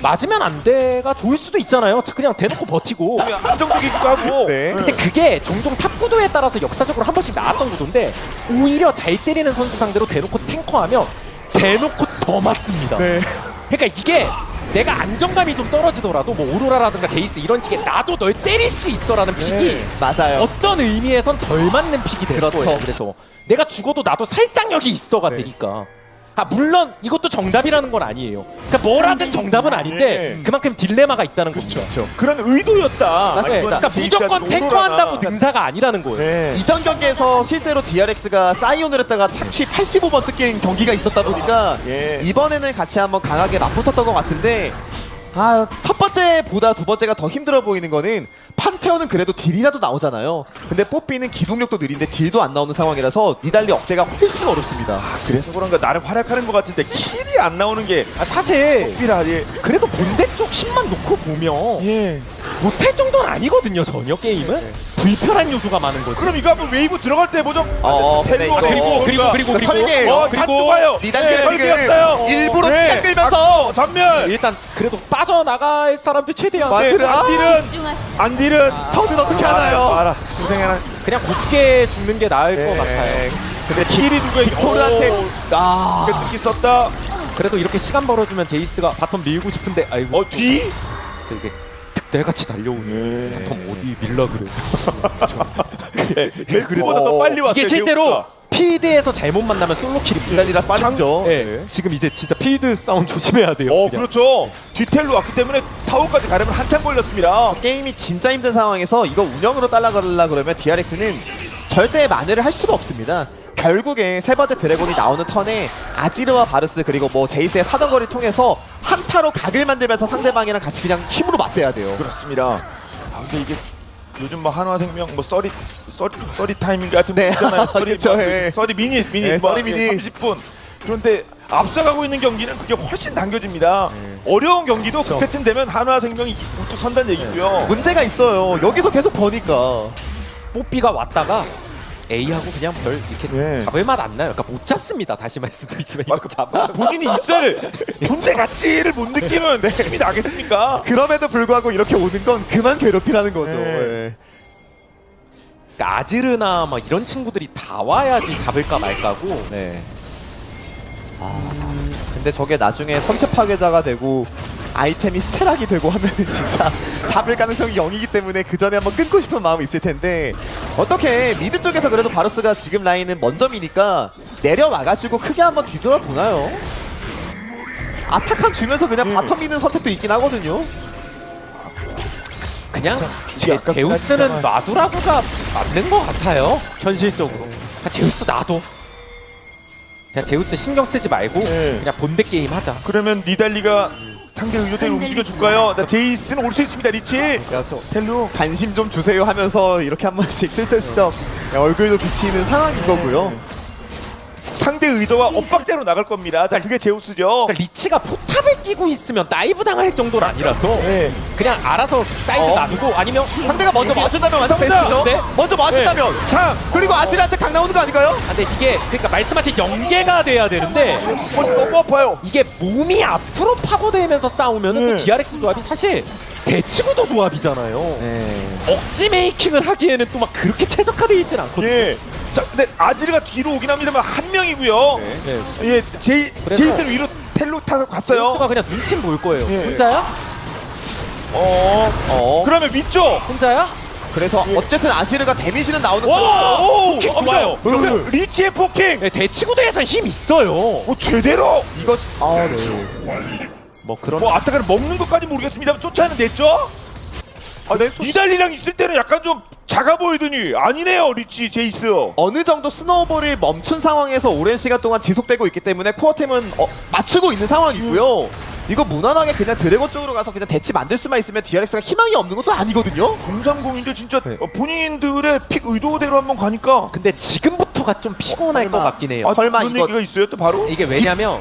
맞으면 안 돼가 좋을 수도 있잖아요. 그냥 대놓고 버티고. 안정적이기도 하고. 네. 근데 그게 종종 탑 구도에 따라서 역사적으로 한 번씩 나왔던 구도인데 오히려 잘 때리는 선수 상대로 대놓고 탱커하면 대놓고 더 맞습니다. 네. 그러니까 이게 내가 안정감이 좀 떨어지더라도 뭐 오로라라든가 제이스 이런 식의 나도 널 때릴 수 있어라는 픽이 맞아요. 어떤 의미에선 덜 맞는 픽이 될 그렇죠. 거예요. 그래서 내가 죽어도 나도 살상력이 있어가 네. 되니까. 아 물론 이것도 정답이라는 건 아니에요. 그러니까 뭐라든 정답은 아닌데 네. 그만큼 딜레마가 있다는 거죠. 그런 의도였다. 맞습니다. 네, 그러니까 무조건 탱커한다고 능사가 아니라는 거예요. 네. 이전 경기에서 실제로 DRX가 사이온을 했다가 착취 85번 뜯긴 경기가 있었다 보니까 예. 이번에는 같이 한번 강하게 맞붙었던 것 같은데 첫 번째보다 두 번째가 더 힘들어 보이는 거는 판테온은 그래도 딜이라도 나오잖아요. 근데 뽀삐는 기동력도 느린데 딜도 안 나오는 상황이라서 니달리 억제가 훨씬 어렵습니다. 그래서 그런가 나름 활약하는 것 같은데 킬이 안 나오는 게 사실 삐라 예. 그래도 본대 쪽 힘만 놓고 보면 예. 못할 정도는 아니거든요. 전혀 게임은 불편한 요소가 많은 거죠. 그럼 이거 한번 웨이브 들어갈 때 보죠. 근데 텔로 이거 그리고 설계 그리고 와요. 니달리가 설계였어요. 지금 일부러 시간 끌면서 전면. 일단 그래도 빠져나갈 사람들 최대한 맞아요. 안딜은 집중하세요. 안딜은 저는 어떻게 하나요? 알아. 고생해라. 그냥 곧게 죽는 게 나을 것 같아요. 네. 근데 킬이 누구에게 빅토르한테 느낌 썼다. 그래도 이렇게 시간 벌어주면 제이스가 바텀 밀고 싶은데 아이고 뒤? 되게 득달같이 달려오네. 바텀 어디 밀라 그래. 그보다 더 빨리 왔어요. 이게 실제로 필드에서 잘못 만나면 솔로킬입니다. 니달리라 빠르죠. 네. 지금 이제 진짜 필드 싸움 조심해야 돼요. 그냥. 그렇죠. 뒤텔로 왔기 때문에 타워까지 가려면 한참 걸렸습니다. 게임이 진짜 힘든 상황에서 이거 운영으로 따라가려 그러면 DRX는 절대 만회를 할 수가 없습니다. 결국에 세 번째 드래곤이 나오는 턴에 아지르와 바르스 그리고 뭐 제이스의 사정거리를 통해서 한타로 각을 만들면서 상대방이랑 같이 그냥 힘으로 맞대야 돼요. 그렇습니다. 근데 이게 요즘 뭐 한화생명 뭐 써리 타이밍 같은 거 네. 있잖아요. 그렇죠, 예. 써리 미니 네, 뭐 써리 미니. 30분. 그런데 앞서가고 있는 경기는 그게 훨씬 당겨집니다. 어려운 경기도 그때쯤 되면 한화생명이 우뚝 선다는 얘기고요. 문제가 있어요. 여기서 계속 버니까. 뽀삐가 왔다가 A하고 그냥 별 이렇게 네. 잡을 맛 안 나요. 그러니까 못 잡습니다. 다시 말씀드리지만 이거 잡아. 본인이 있어야 존재 가치를 못 느끼면 힘이 나겠습니까? 그럼에도 불구하고 이렇게 오는 건 그만 괴롭히라는 거죠. 네. 예. 그러니까 아지르나 막 이런 친구들이 다 와야지 잡을까 말까고. 네. 근데 저게 나중에 선체 파괴자가 되고 아이템이 스테락이 되고 하면은 진짜 잡을 가능성이 0이기 때문에 그 전에 한번 끊고 싶은 마음이 있을 텐데 어떻게 미드 쪽에서 그래도 바루스가 지금 라인은 먼저 미니까 내려와가지고 크게 한번 뒤돌아보나요? 아타칸 주면서 그냥 바텀 미는 선택도 있긴 하거든요. 그냥 아깝긴 제우스는 하지만. 놔두라고가 맞는 것 같아요. 현실적으로. 그냥 제우스 놔둬. 그냥 제우스 신경 쓰지 말고 네. 그냥 본대 게임 하자. 그러면 니달리가 상대 의도대로 움직여줄까요? 제이스는 올 수 있습니다. 리치. 그래서 텔루. 관심 좀 주세요 하면서 이렇게 한 번씩 슬슬쩍 얼굴도 비치는 상황인 거고요. 상대 의도와 엇박자로 나갈 겁니다. 자, 그게 제우스죠. 그러니까 리치가 포탑을 끼고 있으면 다이브 당할 정도는 아니라서 네. 그냥 알아서 사이드 놔두고 아니면 상대가 먼저 맞춘다면 완전 정답! 베스트죠? 네. 먼저 맞춘다면 참. 그리고 아지르한테 강 나오는 거 아닌가요? 근데 이게 그러니까 말씀하신 연계가 돼야 되는데 너무 아파요. 이게 몸이 앞으로 파고들면서 싸우면은 네. 또 DRX 조합이 사실 대치구도 조합이잖아요. 네. 억지 메이킹을 하기에는 또 막 그렇게 최적화되어 있진 않거든요. 예. 자, 근데 아지르가 뒤로 오긴 합니다만 한 명이고요. 네. 예, 그래서- 제이스는 위로 텔로 타고 갔어요. 제우스가 그냥 눈치는 볼 거예요. 예. 혼자야? 그러면 위쪽. 혼자야? 그래서 어쨌든 아지르가 데미지는 나오는 와! 거죠. 오! 좋아요. 그러면 리치의 포킹. 네, 대치구도에선 힘 있어요. 오, 제대로. 이거 네. 뭐 그런 뭐 아타카를 먹는 것까지 모르겠습니다. 쫓아는 냈죠. 네. 니달리랑 있을 때는 약간 좀 작아 보이더니 아니네요, 리치 제이스. 어느 정도 스노우볼을 멈춘 상황에서 오랜 시간 동안 지속되고 있기 때문에 코어템은 맞추고 있는 상황이고요. 이거 무난하게 그냥 드래곤 쪽으로 가서 그냥 대치 만들 수만 있으면 DRX가 희망이 없는 것도 아니거든요. 030인데 진짜 본인들의 픽 의도대로 한번 가니까. 근데 지금부터가 좀 피곤할 것 같긴 해요. 아, 설마 그런 이거- 얘기가 있어요, 또 바로? 이게 왜냐면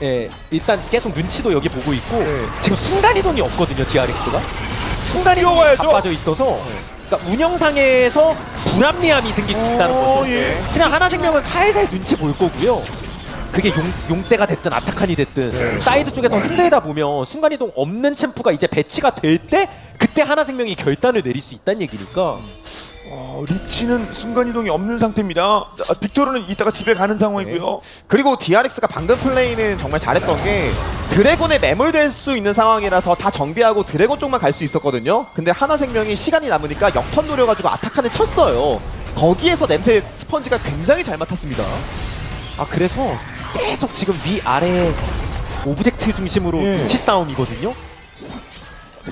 예, 일단 계속 눈치도 여기 보고 있고 지금 순간이동이 없거든요, DRX가. 순간이동이 뛰어와야죠. 바빠져 있어서 그러니까 운영상에서 불합리함이 생길 수 있다는 거죠. 예. 그냥 하나생명은 살살 눈치 볼 거고요. 그게 용대가 됐든 아타칸이 됐든 사이드 쪽에서 흔들다 보면 순간이동 없는 챔프가 이제 배치가 될 때 그때 하나생명이 결단을 내릴 수 있다는 얘기니까 리치는 순간이동이 없는 상태입니다. 빅토르는 이따가 집에 가는 상황이고요. 그리고 DRX가 방금 플레이는 정말 잘했던 게 드래곤에 매몰될 수 있는 상황이라서 다 정비하고 드래곤 쪽만 갈 수 있었거든요. 근데 하나생명이 시간이 남으니까 역턴 노려가지고 아타칸을 쳤어요. 거기에서 냄새 스펀지가 굉장히 잘 맡았습니다. 아 그래서 계속 지금 위아래 오브젝트 중심으로 예. 눈치 싸움이거든요.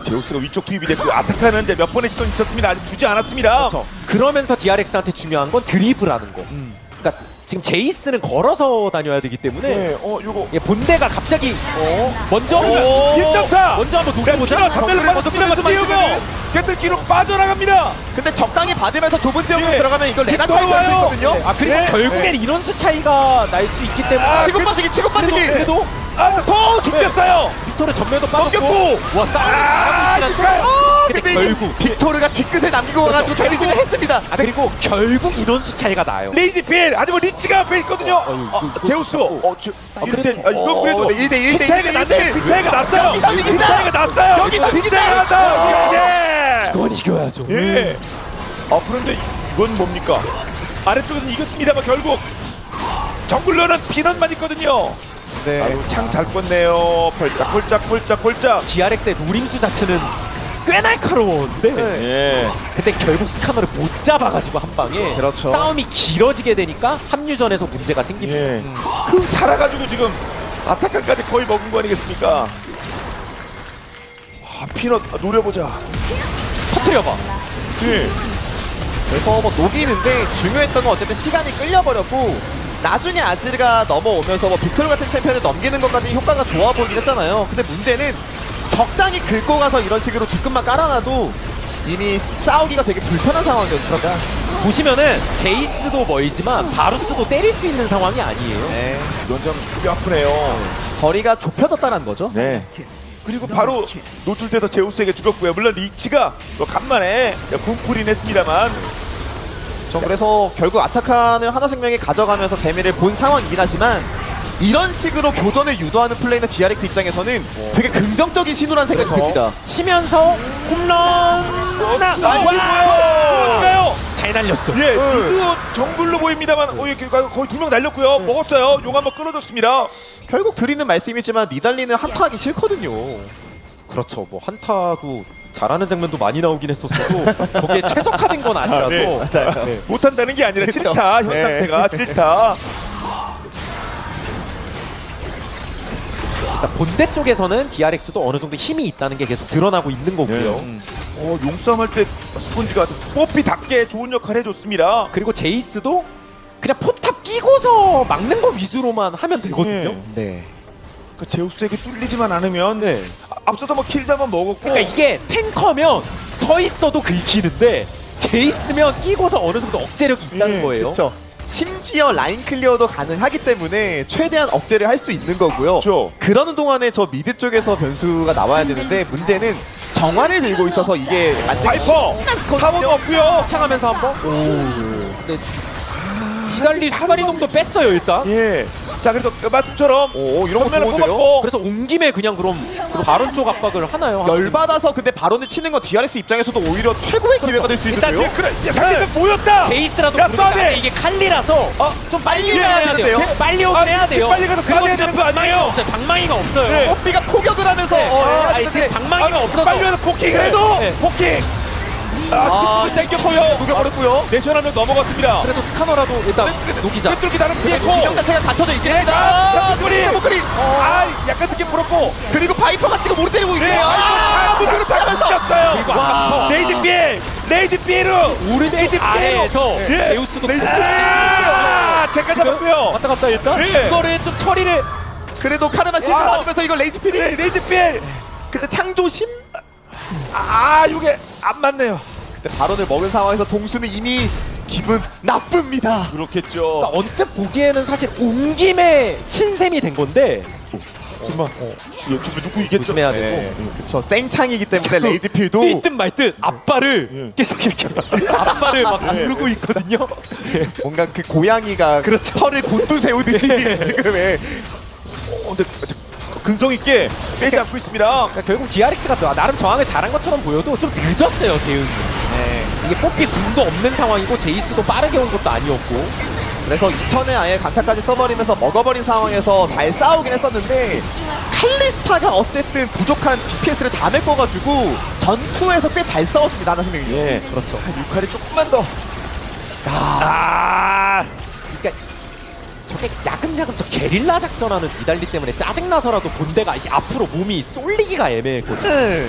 제우스가 위쪽 투입이 됐고 아타카는 이제 몇 번의 시도는 있었습니다. 아직 주지 않았습니다. 그렇죠. 그러면서 DRX한테 중요한 건 드리블하는 거. 그러니까 지금 제이스는 걸어서 다녀야 되기 때문에 네, 요거 예, 본대가 갑자기 먼저 오! 1.4. 먼저 한번 키가 돌려보자. 전멸을 먼저 받았습니다만 뚫리지 띄우고 마시고. 개들기로 빠져나갑니다. 근데 적당히 받으면서 좁은 지역으로 예. 들어가면 이걸 레나 빅토르 타입 할수 와요. 있거든요. 아 그리고 네. 결국엔 인원수 차이가 날 수 있기 때문에 치고 빠지기 치고 그래도 빠지기. 그래도 더 숨겼어요. 빅토르 전멸도 빠졌고 넘겼고. 와 싸움 잘하고 있긴 한데 근데 근데 이게 결국 빅토르가 뒤끝을 남기고 가가지고 데미지를 했습니다. 아 그리고 결국 인원수 차이가 나요. 레이지 필. 하지만 리치가 앞에 있거든요. 제우스. 이건 그래도 네, 1대1 그 차이가 났어요. 그 차이가 났어요. 여기서 그 이긴다. 차이가 났어요. 여기서 그 이긴다. 차이가 났어요. 이건 이겨야죠. 예. 그런데 이건 뭡니까? 아래쪽에서 이겼습니다만 결국 정글러는 피넛만 있거든요. 네. 아유 창 잘 껐네요. 폴짝. DRX의 노림수 자체는 꽤 날카로운데 네. 예. 근데 결국 스카너를 못 잡아가지고 한 방에 그렇죠. 싸움이 길어지게 되니까 합류전에서 문제가 생깁니다. 예. 그 살아가지고 지금 아타칸까지 거의 먹은 거 아니겠습니까? 피넛 노려보자. 터트려봐. 예. 그래서 뭐 녹이는데 중요했던 건 어쨌든 시간이 끌려버렸고 나중에 아즈르가 넘어오면서 뭐 빅토르 같은 챔피언을 넘기는 것까지 효과가 좋아 보이긴 했잖아요. 근데 문제는 적당히 긁고 가서 이런 식으로 뒤끝만 깔아놔도 이미 싸우기가 되게 불편한 상황이었습니다. 보시면은 제이스도 멀지만 바루스도 때릴 수 있는 상황이 아니에요. 네. 이건 좀 크게 아프네요. 거리가 좁혀졌다는 거죠. 네. 그리고 바로 노출돼서 제우스에게 죽었고요. 물론 리치가 또 간만에 군풀이는 했습니다만 그래서 결국 아타칸을 하나생명이 가져가면서 재미를 본 상황이긴 하지만 이런 식으로 교전을 유도하는 플레이는 DRX 입장에서는 되게 긍정적인 신호란 생각이 그렇죠. 듭니다. 치면서 홈런 날리고요. 잘 날렸어. 예, 이거 정글로 보입니다만 이렇게 거의 2명 날렸고요. 먹었어요. 용 한번 끊어줬습니다. 결국 드리는 말씀이지만 니달리는 한타하기 싫거든요. 그렇죠. 뭐 한타도 잘하는 장면도 많이 나오긴 했었어도 거기에 최적화된 건 아니라서 맞아요. 네. 못한다는 게 아니라 그쵸. 싫다. 현 네. 상태가 싫다. 그러니까 본대 쪽에서는 DRX도 어느 정도 힘이 있다는 게 계속 드러나고 있는 거고요. 용싸움 할 때 스폰지가 뽀삐답게 좋은 역할 해줬습니다. 그리고 제이스도 그냥 포탑 끼고서 막는 거 위주로만 하면 되거든요. 네. 네. 그 제우스에게 뚫리지만 않으면 네. 앞서도 뭐 킬도 한번 먹었고 그러니까 이게 탱커면 서 있어도 긁히는데 제이스면 끼고서 어느 정도 억제력이 있다는 거예요. 그렇죠. 심지어 라인 클리어도 가능하기 때문에 최대한 억제를 할 수 있는 거고요. 그렇죠. 그러는 동안에 저 미드 쪽에서 변수가 나와야 되는데 문제는 정화를 들고 있어서 이게 바이퍼 타워가 없고요. 창하면서 한번. 근데 이달리 순간이동도 뺐어요 일단. 예. 자 그래서 말씀처럼 오 이런 거 전면을 좋은데요? 뽑았고 그래서 온 김에 그냥 그럼 바론 쪽 압박을 하나요? 열받아서 근데 바론을 치는 건 DRX 입장에서도 오히려 최고의 기회가 될 수 일단 있는데요. 그래 이제 상대편 모였다. 베이스라도 야, 모르겠다. 빠네. 이게 칼리라서 좀 빨리 가야 해야 돼요. 되는데요? 빨리 오긴 해야 돼요. 빨리 가서 그리고 가야 되는 거 아니에요? 없어요. 방망이가 없어요. 네. 뽀삐가 포격을 하면서 해야 아니 되는데 지금 방망이가 없어서 빨리 와서 포킹 그래도! 네. 포킹. 아, 치프를 땡겼고요. 녹여버렸고요. 내션 한명 넘어갔습니다. 그래도 스카너라도 일단 녹이자. 꿰뚫기 나름 그리고 피했고. 기정 자체가 갖춰져 있긴 아, 합니다. 목걸이. 목걸이. 약간 늦게 풀었고. 그리고 파이퍼가 지금 못 때리고 있고요. 네, 아, 목걸이 타면서. 겼어요. 그리고 아까 레이지 피에로 오른쪽 레이지 피에로 아래에서 예. 에우스도 제가 잡았고요. 왔다 갔다 일단 예. 이거를 좀 처리를 그래도 카르마 실드 와. 맞으면서 이거 레이지 피디. 레이지 피에 근데 창조심. 이게 안 맞네요. 근데 발언을 먹은 상황에서 동수는 이미 기분 나쁩니다. 그렇겠죠. 언뜻 보기에는 사실 온 김에 친셈이 된 건데 잠깐만. 여기 누구 이겠죠? 조심해야 되고 네, 그쵸. 생창이기 때문에 레이지필도 뛸듯 말듯 앞발을 계속 이렇게 앞발을 막 누르고 있거든요. 뭔가 그 고양이가 그렇죠. 털을 곤두세우듯이 지금 근데 근성 있게 빼지 않고 있습니다. 그러니까 결국 DRX가 나름 저항을 잘한 것처럼 보여도 좀 늦었어요 대응이. 이게 뽑기 궁도 없는 상황이고 제이스도 빠르게 온 것도 아니었고. 그래서 2000에 아예 강타까지 써버리면서 먹어버린 상황에서 잘 싸우긴 했었는데 칼리스타가 어쨌든 부족한 DPS를 다 메꿔가지고 전투에서 꽤 잘 싸웠습니다. 하나 생명이. 예, 그렇죠. 유칼이 조금만 더. 그러니까 저게 야금야금 저 게릴라 작전하는 니달리 때문에 짜증나서라도 본대가 이게 앞으로 몸이 쏠리기가 애매했거든요.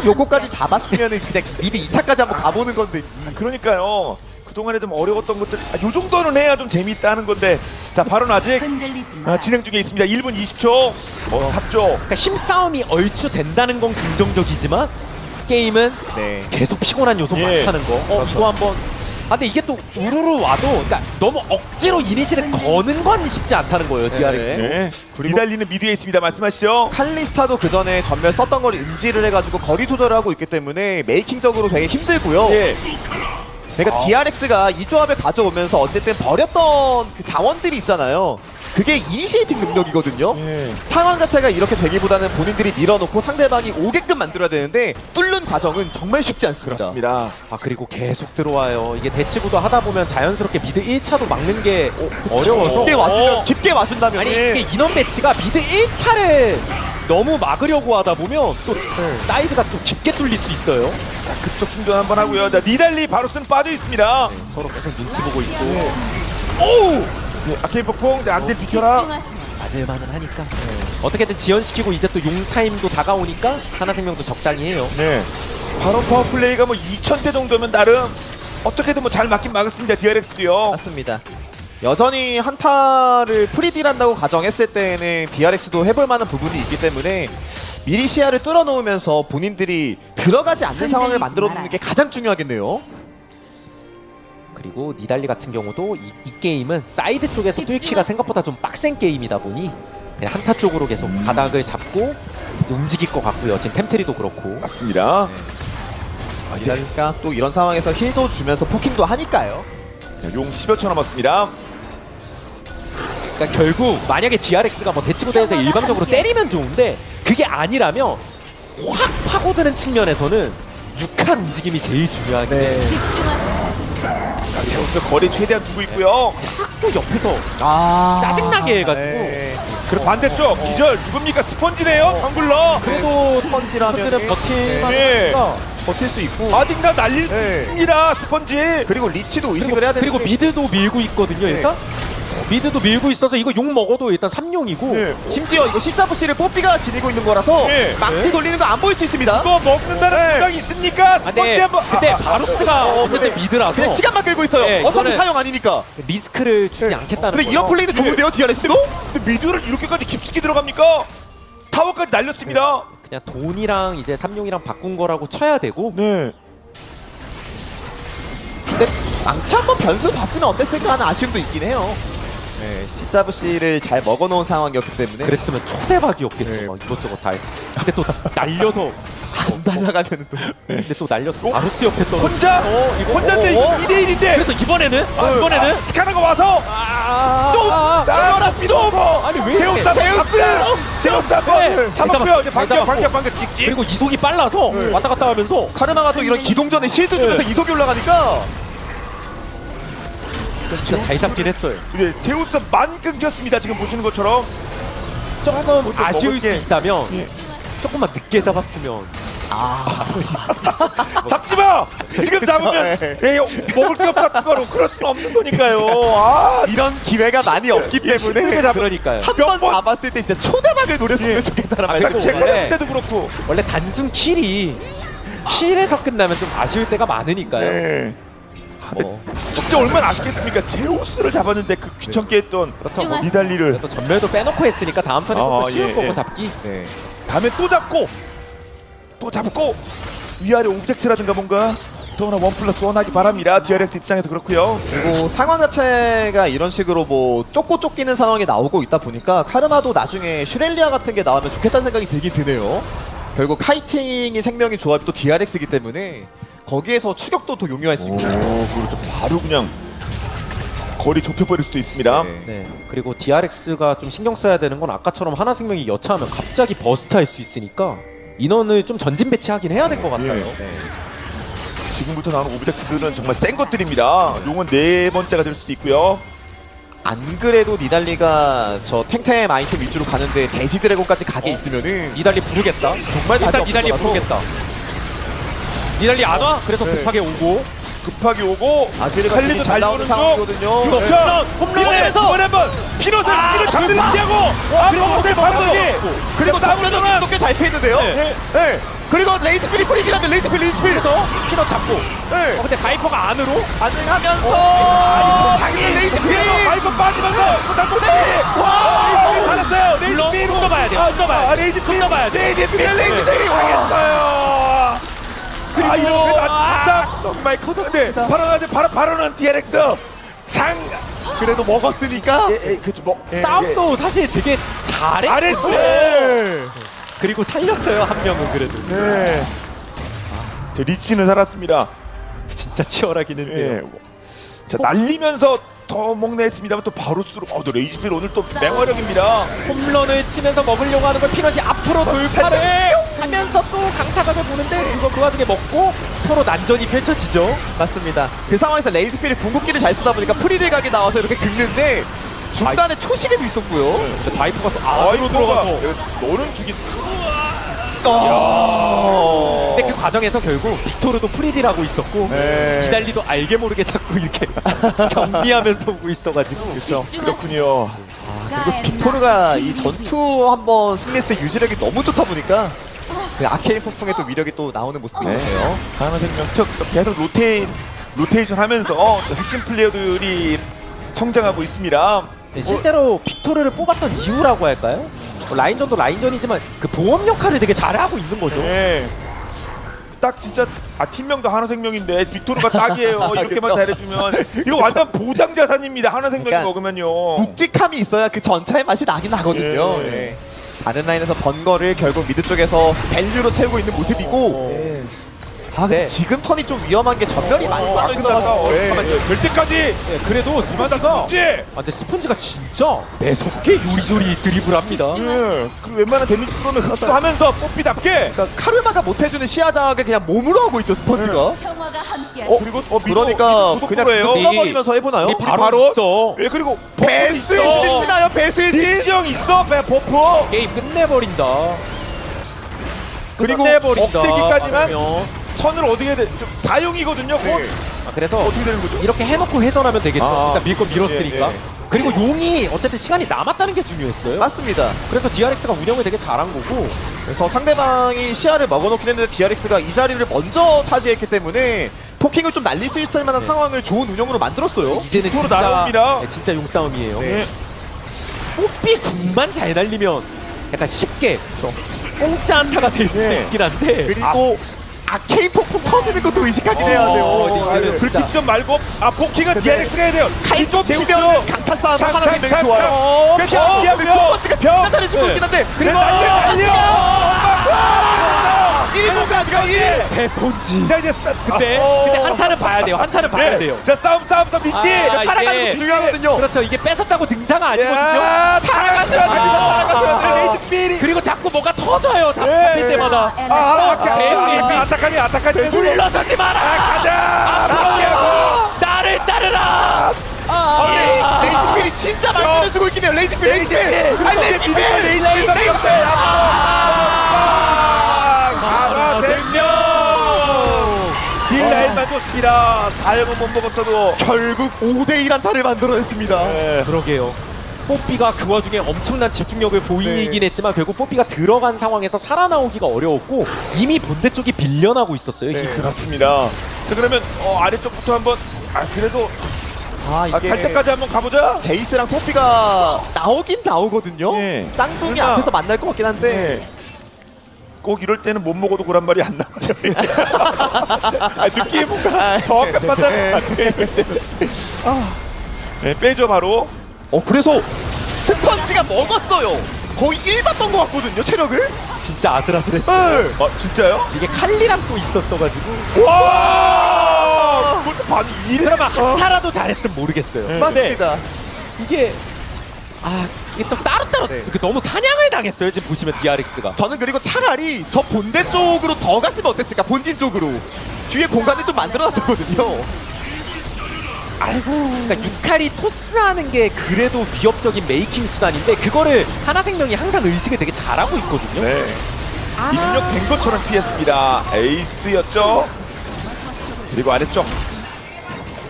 요거까지 잡았으면은 그냥 미드 2차까지 한번 가보는 건데. 그러니까요. 그동안에 좀 어려웠던 것들 요 정도는 해야 좀 재미있다는 건데 자 바로는 아직 흔들리지 마. 진행 중에 있습니다. 1분 20초 탑쪽 그러니까 힘싸움이 얼추 된다는 건 긍정적이지만 게임은 네. 계속 피곤한 요소 예. 많다는 거. 그렇죠. 이거 한번. 근데 이게 또 우르르 와도 그러니까 너무 억지로 이니시를 거는 건 쉽지 않다는 거예요. DRX. 네. 그리고- 이달리는 미드에 있습니다. 말씀하시죠. 칼리스타도 그 전에 전멸 썼던 걸 인지를 해가지고 거리 조절을 하고 있기 때문에 메이킹적으로 되게 힘들고요. 예. 그러니까 DRX가 이 조합을 가져오면서 어쨌든 버렸던 그 자원들이 있잖아요. 그게 이니시에이팅 능력이거든요. 예. 상황 자체가 이렇게 되기보다는 본인들이 밀어놓고 상대방이 오게끔 만들어야 되는데 뚫는 과정은 정말 쉽지 않습니다. 그렇습니다. 그리고 계속 들어와요. 이게 대치구도 하다 보면 자연스럽게 미드 1차도 막는 게 어려워서. 깊게 와주면 깊게 와준다면 아니 예. 이게 인원 배치가 미드 1차를 너무 막으려고 하다 보면 또 사이드가 좀 깊게 뚫릴 수 있어요. 자, 급속 충전 한번 하고요. 자, 니달리 바로스는 빠져 있습니다. 서로 계속 눈치 보고 있고 오우! 네, 아케인 폭풍, 네, 안돼 비켜라. 맞을만은 하니까 어떻게든 지연시키고 이제 또 용 타임도 다가오니까 하나생명도 적당히 해요. 네. 바로 파워 플레이가 뭐 2,000대 정도면 나름 어떻게든 뭐 잘 맞긴 막았습니다. DRX도요. 맞습니다. 여전히 한타를 프리딜한다고 가정했을 때는 DRX도 해볼 만한 부분이 있기 때문에 미리 시야를 뚫어놓으면서 본인들이 들어가지 않는 상황을 만들어 놓는 게 가장 중요하겠네요. 그리고 니달리 같은 경우도 이 게임은 사이드 쪽에서 뚫기가 생각보다 좀 빡센 게임이다 보니 그냥 한타 쪽으로 계속 바닥을 잡고 움직일 것 같고요. 지금 템트리도 그렇고. 맞습니다. 그러니까 또 이런 상황에서 힐도 주면서 포킹도 하니까요. 자, 용 10여 초 남았습니다. 그러니까 결국 만약에 DRX가 뭐 대치부대에서 일방적으로 때리면 좋은데 그게 아니라면 확 파고드는 측면에서는 육한 움직임이 제일 중요하게 자, 제우스 거리 최대한 두고 있고요. 자꾸 옆에서 아 짜증나게 해가지고. 그리고 반대쪽 기절 누굽니까? 스펀지네요. 텀블러. 그래도 스펀지라면 그들은 버틸만 예. 하니까 버틸 수 있고 아직 나 날릴 네. 니다 스펀지. 그리고 리치도 의식을 해야 되는데 그리고 미드도 밀고 있거든요. 일단 미드도 밀고 있어서 이거 용 먹어도 일단 3용이고 네. 심지어 이거 시자부시를 뽀삐가 지니고 있는 거라서 네. 망치 돌리는 거 안 보일 수 있습니다. 이거 먹는다는 생각이 있습니까? 아, 스펀지 근데 한번. 그때 바로스가 어쨌든 미드라서 그냥 시간만 끌고 있어요. 네, 어차피 이거는- 사용 아니니까. 리스크를 주지 않겠다는 근데 이런 거죠. 플레이도 좋은데요, DRX도? 근데 미드를 이렇게까지 깊숙이 들어갑니까? 타워까지 날렸습니다. 그냥 돈이랑 이제 3용이랑 바꾼 거라고 쳐야 되고 네. 근데 망치 한번 변수 봤으면 어땠을까 하는 아쉬움도 있긴 해요. 네, 시자부시를 잘 먹어놓은 상황이었기 때문에 그랬으면 초대박이었겠죠. 네. 막 이것저것 다 했어. 근데 또 날려서 안 날아가면 또 근데 또 날려서 바로스 옆에 떨어. 혼자? 이거 혼자인데 어, 어. 2대1인데 그래서 이번에는 이번에는 스카나가 와서 또 나가라 아니 왜 이렇게 제우스 한번 잡았고요. 이제 일단 반격 찍찍. 그리고 이속이 빨라서 네. 왔다 갔다 하면서 카르마가 또 이런 기동전에 실드 주면서 이속이 올라가니까 진짜 잘 잡긴 했어요. 네, 제우스만 끊겼습니다. 지금 보시는 것처럼. 조금 아쉬울 수 먹을게. 있다면 예. 조금만 늦게 잡았으면 잡지 마. 지금 잡으면 네. 먹을 게 없다 그거로 그럴 수 없는 거니까요. 아, 이런 기회가 많이 없기 때문에 그러니까요. 한 번 잡았을 때 진짜 초대박을 노렸으면 예. 좋겠다는 아, 말이 그리고 제가 원래- 잡을 때도 그렇고. 원래 단순 킬이 킬에서 끝나면 좀 아쉬울 때가 많으니까요. 네. 뭐, 진짜 얼마나 아쉽겠습니까? 제우스를 잡았는데 그 귀찮게 했던 그렇죠. 뭐 니달리를 또 전멸도 빼놓고 했으니까 다음 턴에 조금 아, 쉬울 예, 거고 예. 잡기. 네. 다음에 또 잡고 위아래 오브젝트라든가 뭔가 또 하나 1+1 하기 바랍니다. DRX 입장에도 그렇고요. 그리고 상황 자체가 이런 식으로 뭐 쫓고 쫓기는 상황이 나오고 있다 보니까 카르마도 나중에 슈렐리아 같은 게 나오면 좋겠다는 생각이 들긴 드네요. 결국 카이팅이 생명이 조합이 또 DRX이기 때문에 거기에서 추격도 더 용이할 수 있고. 그렇죠. 바로 그냥 거리 좁혀버릴 수도 있습니다. 네. 네. 그리고 DRX가 좀 신경 써야 되는 건 아까처럼 하나생명이 여차하면 갑자기 버스트할 수 있으니까 인원을 좀 전진 배치하긴 해야 될 것 같아요. 예. 지금부터 나오는 오브젝트들은 정말 센 것들입니다. 용은 네 번째가 될 수도 있고요. 안 그래도 니달리가 저 탱템 아이템 위주로 가는데 돼지 드래곤까지 가게 있으면은 니달리 부르겠다. 정말 일단 답이 니달리 없을 거라서. 부르겠다. 니달리 안 와? 그래서 네. 급하게 오고. 급하게 오고 아지르가 칼리도 되게 잘 나오는 중. 상황이거든요. 그렇죠. 네. 홈런에서 이번에 한번 피넛을 잡는 피하고 그리고 호텔 바로기 그리고 남자도 동안 꽤 잘 패있는데요. 네. 네. 그리고 레이트필이 프리기라면 레이트필. 그래서 피넛 잡고. 네. 근데 바이퍼가 안으로. 반응하면서 당연히 레이트필. 바이퍼 빠지면서 당구대 와. 받았어요. 물론 좀 더 봐야 돼요. 좀 더 봐야 돼. 레이즈 좀 더 봐야 돼. 레이즈필 레이즈필. 당했어요. 그리고 이렇게 딱 정말 네, 커졌습니다. 바로는 DRX 장 그래도 먹었으니까. 그쵸 뭐 싸움도 사실 되게 잘했고. 잘했죠. 네. 그리고 살렸어요 한 명은 그래도. 네. 저 리치는 살았습니다. 진짜 치열하긴 했네요. 예. 자 날리면서 더 먹네 했습니다만 또 바루스로 또 레이즈필 오늘 또 맹활약입니다. 홈런을 치면서 먹으려고 하는 걸 피넛이 앞으로 돌파를 하면서 또 강타각을 보는데 그거 그 와중에 먹고 서로 난전이 펼쳐지죠. 맞습니다. 그 상황에서 레이즈필이 궁극기를 잘 쏘다 보니까 프리딜 각이 나와서 이렇게 긁는데 중간에 초시계도 있었고요. 근데 바이퍼가 또 아이로 안으로 들어가서 너는 죽인 근데 그 과정에서 결국 빅토르도 프리딜하고 있었고 네. 이달리도 알게 모르게 자꾸 이렇게 정리하면서 오고 있어가지고 그렇죠. 그렇군요. 그리고 빅토르가 이 전투 한번 승리했을 때 유지력이 너무 좋다 보니까 그 아케인 폭풍의 또 위력이 또 나오는 모습이 있네요. 하나생명 계속 로테이션 하면서 또 핵심 플레이어들이 성장하고 있습니다. 네, 실제로 빅토르를 뽑았던 이유라고 할까요? 뭐 라인전도 라인전이지만 그 보험 역할을 되게 잘하고 있는 거죠. 네. 딱 진짜 팀명도 하나생명인데 빅토르가 딱이에요. 이렇게만 그쵸. 잘해주면 이거 완전 보장 자산입니다. 하나생명이 그러니까 먹으면요. 묵직함이 있어야 그 전차의 맛이 나긴 하거든요. 예. 네. 다른 라인에서 번 거를 결국 미드 쪽에서 밸류로 채우고 있는 모습이고 네. 아 근데 네. 지금 턴이 좀 위험한 게 전멸이 많이 빠져있어서 잠깐만요. 될 때까지 네, 그래도 맞아서. 예. 아, 근데 스폰지가 진짜 매섭게 요리조리 드리블합니다. 그 웬만한 데미지 프로는 흡수하면서 뽀삐답게. 그러니까 카르마가 못해주는 시야 장악을 그냥 몸으로 하고 있죠 스펀지가. 평화가 함께 그리고 그러니까 그냥 구독부예요. 뚫어버리면서 해보나요? 우리 바로, 바로? 있어. 예 그리고 배수 있나요? 배수 딕시 형 있어. 배 버프. 게임 끝내버린다. 그리고 끝내버린다. 억제기까지만? 그러면. 선을 어떻게 해야 돼? 좀 사용이거든요. 곧. 네. 아, 그래서 어떻게 되는 거죠? 이렇게 해놓고 회전하면 되겠죠. 아. 일단 밀고 밀었으니까. 예, 예. 그리고 용이 어쨌든 시간이 남았다는 게 중요했어요. 맞습니다. 그래서 DRX가 운영을 되게 잘한 거고. 그래서 상대방이 시야를 먹어놓긴 했는데 DRX가 이 자리를 먼저 차지했기 때문에 포킹을 좀 날릴 수 있을 만한 상황을 좋은 운영으로 만들었어요. 이제는 빅토르 진짜, 나옵니다. 네, 진짜 용싸움이에요. 네. 뽀삐 궁만 잘 날리면 약간 쉽게 그쵸. 공짜 안타가 될 수도 네. 있긴 한데. 그리고 아케인 폭풍 터지는 것도 의식하긴 해야 돼요. 이거는 진짜. 불빛 좀 말고 포킹은 근데 DRX가 해야 돼요. 칼좀 제우스. 치면 강타 싸움 창, 하나 창, 되면 창, 좋아요. 창. 근데 투퍼스가 진짜 잘해주고 있긴 한데 그리고 날려! 1분까지 가 1! 대폰지. 자 이제 근데 한타는 봐야 돼요. 한타는 봐야 돼요. 자 싸움 리치. 아, 살아가는 이게- 게 중요하거든요. 그렇죠. 이게 뺏었다고 등상 아니거든요. 야, 살아가셔야 됩니다. 살아가셔야 돼요. 레이즈 삐리. 그리고 자꾸 뭐가 터져요. 잡힐 네. 때마다. 아타카니. 물러서지 마라. 가자. 나를 따르라. 레이즈필이 진짜 많이 때려주고 있긴 해요. 레이즈필. 딜라인만 좋습니다. 4점은 못 먹었어도. 결국 5대1 한타를 만들어냈습니다. 그러게요. 뽀삐가 그 와중에 엄청난 집중력을 보이긴 네. 했지만 결국 뽀삐가 들어간 상황에서 살아나오기가 어려웠고 이미 본대 쪽이 빌려나고 있었어요. 네. 그렇습니다. 자 그러면 아래쪽부터 한번 그래도 이게 갈 때까지 한번 가보자. 제이스랑 포피가 나오긴 나오거든요. 예. 쌍둥이 설마. 앞에서 만날 것 같긴 한데 꼭 이럴 때는 못 먹어도 그런 말이 안 나와요. 느낌이 뭔가 정확한 판단은 안 돼. 네, 빼죠 바로. 그래서 스펀지가 먹었어요. 거의 1 받던 것 같거든요, 체력을. 진짜 아슬아슬했어요. 네. 진짜요? 이게 칼리랑 또 있었어가지고 와! 그것도 반이 그러면 하나라도 잘했으면 모르겠어요. 근데 맞습니다. 이게 이게 또 따로따로 네. 너무 사냥을 당했어요. 지금 보시면 DRX가. 저는 그리고 차라리 저 본대 쪽으로 더 갔으면 어땠을까, 본진 쪽으로. 뒤에 공간을 좀 만들어놨었거든요. 그러니까 유칼이 토스하는 게 그래도 위협적인 메이킹 수단인데 그거를 하나생명이 항상 의식을 되게 잘하고 있거든요. 네. 입력된 것처럼 피했습니다. 에이스였죠. 그리고 아래쪽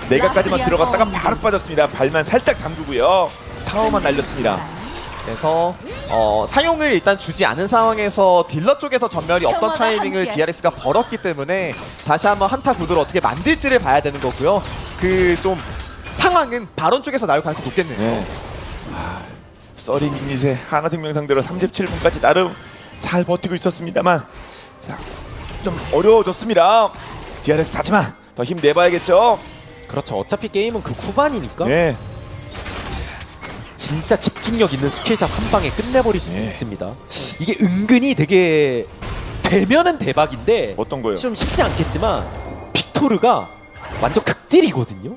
내가까지만 들어갔다가 바로 빠졌습니다. 발만 살짝 담그고요. 타워만 날렸습니다. 그래서 사용을 일단 주지 않은 상황에서 딜러 쪽에서 전멸이 없던 평화가 타이밍을 함께하시죠. DRX가 벌었기 때문에 다시 한번 한타 구도를 어떻게 만들지를 봐야 되는 거고요. 그 좀 상황은 바론 쪽에서 나올 가능성이 높겠네요. 네. 써링 유닛의 하나생명 상대로 37분까지 나름 잘 버티고 있었습니다만 좀 어려워졌습니다. DRX 하지만 더 힘내봐야겠죠. 그렇죠. 어차피 게임은 그 후반이니까 네. 진짜 집중력 있는 스킬샷 한 방에 끝내버릴 수 네. 있습니다. 이게 은근히 되게 되면은 대박인데 어떤 거요? 좀 쉽지 않겠지만 빅토르가 완전 극딜이거든요.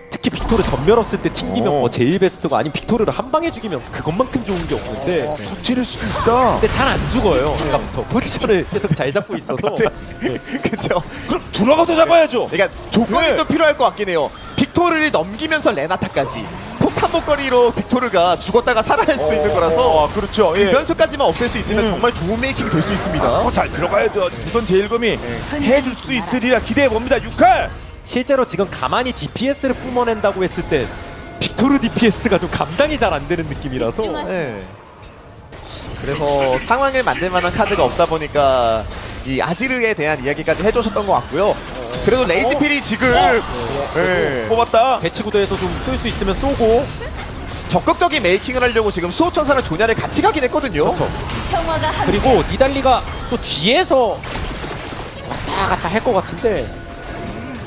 특히 빅토르 전멸 없을 때 튕기면 오. 뭐 제일 베스트가 아닌 빅토르를 한 방에 죽이면 그것만큼 좋은 게 없는데 터트릴 수도 있다. 근데 잘 안 죽어요. 아까부터 포지션을 계속 잘 잡고 있어서 그렇죠. 그럼 들어가서 잡아야죠. 그러니까 조건이 네. 좀 필요할 것 같긴 해요. 빅토르를 넘기면서 레나타까지 폭탄 목걸이로 빅토르가 죽었다가 살아날 수도 있는 거라서 그렇죠. 그 변수까지만 없앨 수 있으면 정말 좋은 메이킹이 될 수 있습니다. 잘 들어가야죠. 우선 제일검이 해줄 수 있으리라 기대해 봅니다. 6칼. 실제로 지금 가만히 DPS를 뿜어낸다고 했을 때 빅토르 DPS가 좀 감당이 잘 안 되는 느낌이라서 네. 그래서 상황을 만들 만한 카드가 없다 보니까 이 아지르에 대한 이야기까지 해주셨던 것 같고요. 그래도 레이드필이 지금 네. 뽑았다. 배치 구도에서 좀 쏠 수 있으면 쏘고 적극적인 메이킹을 하려고 지금 수호천사랑 조냐를 같이 가긴 했거든요. 그렇죠. 평화가 함께 그리고 니달리가 또 뒤에서 왔다 갔다 할 것 같은데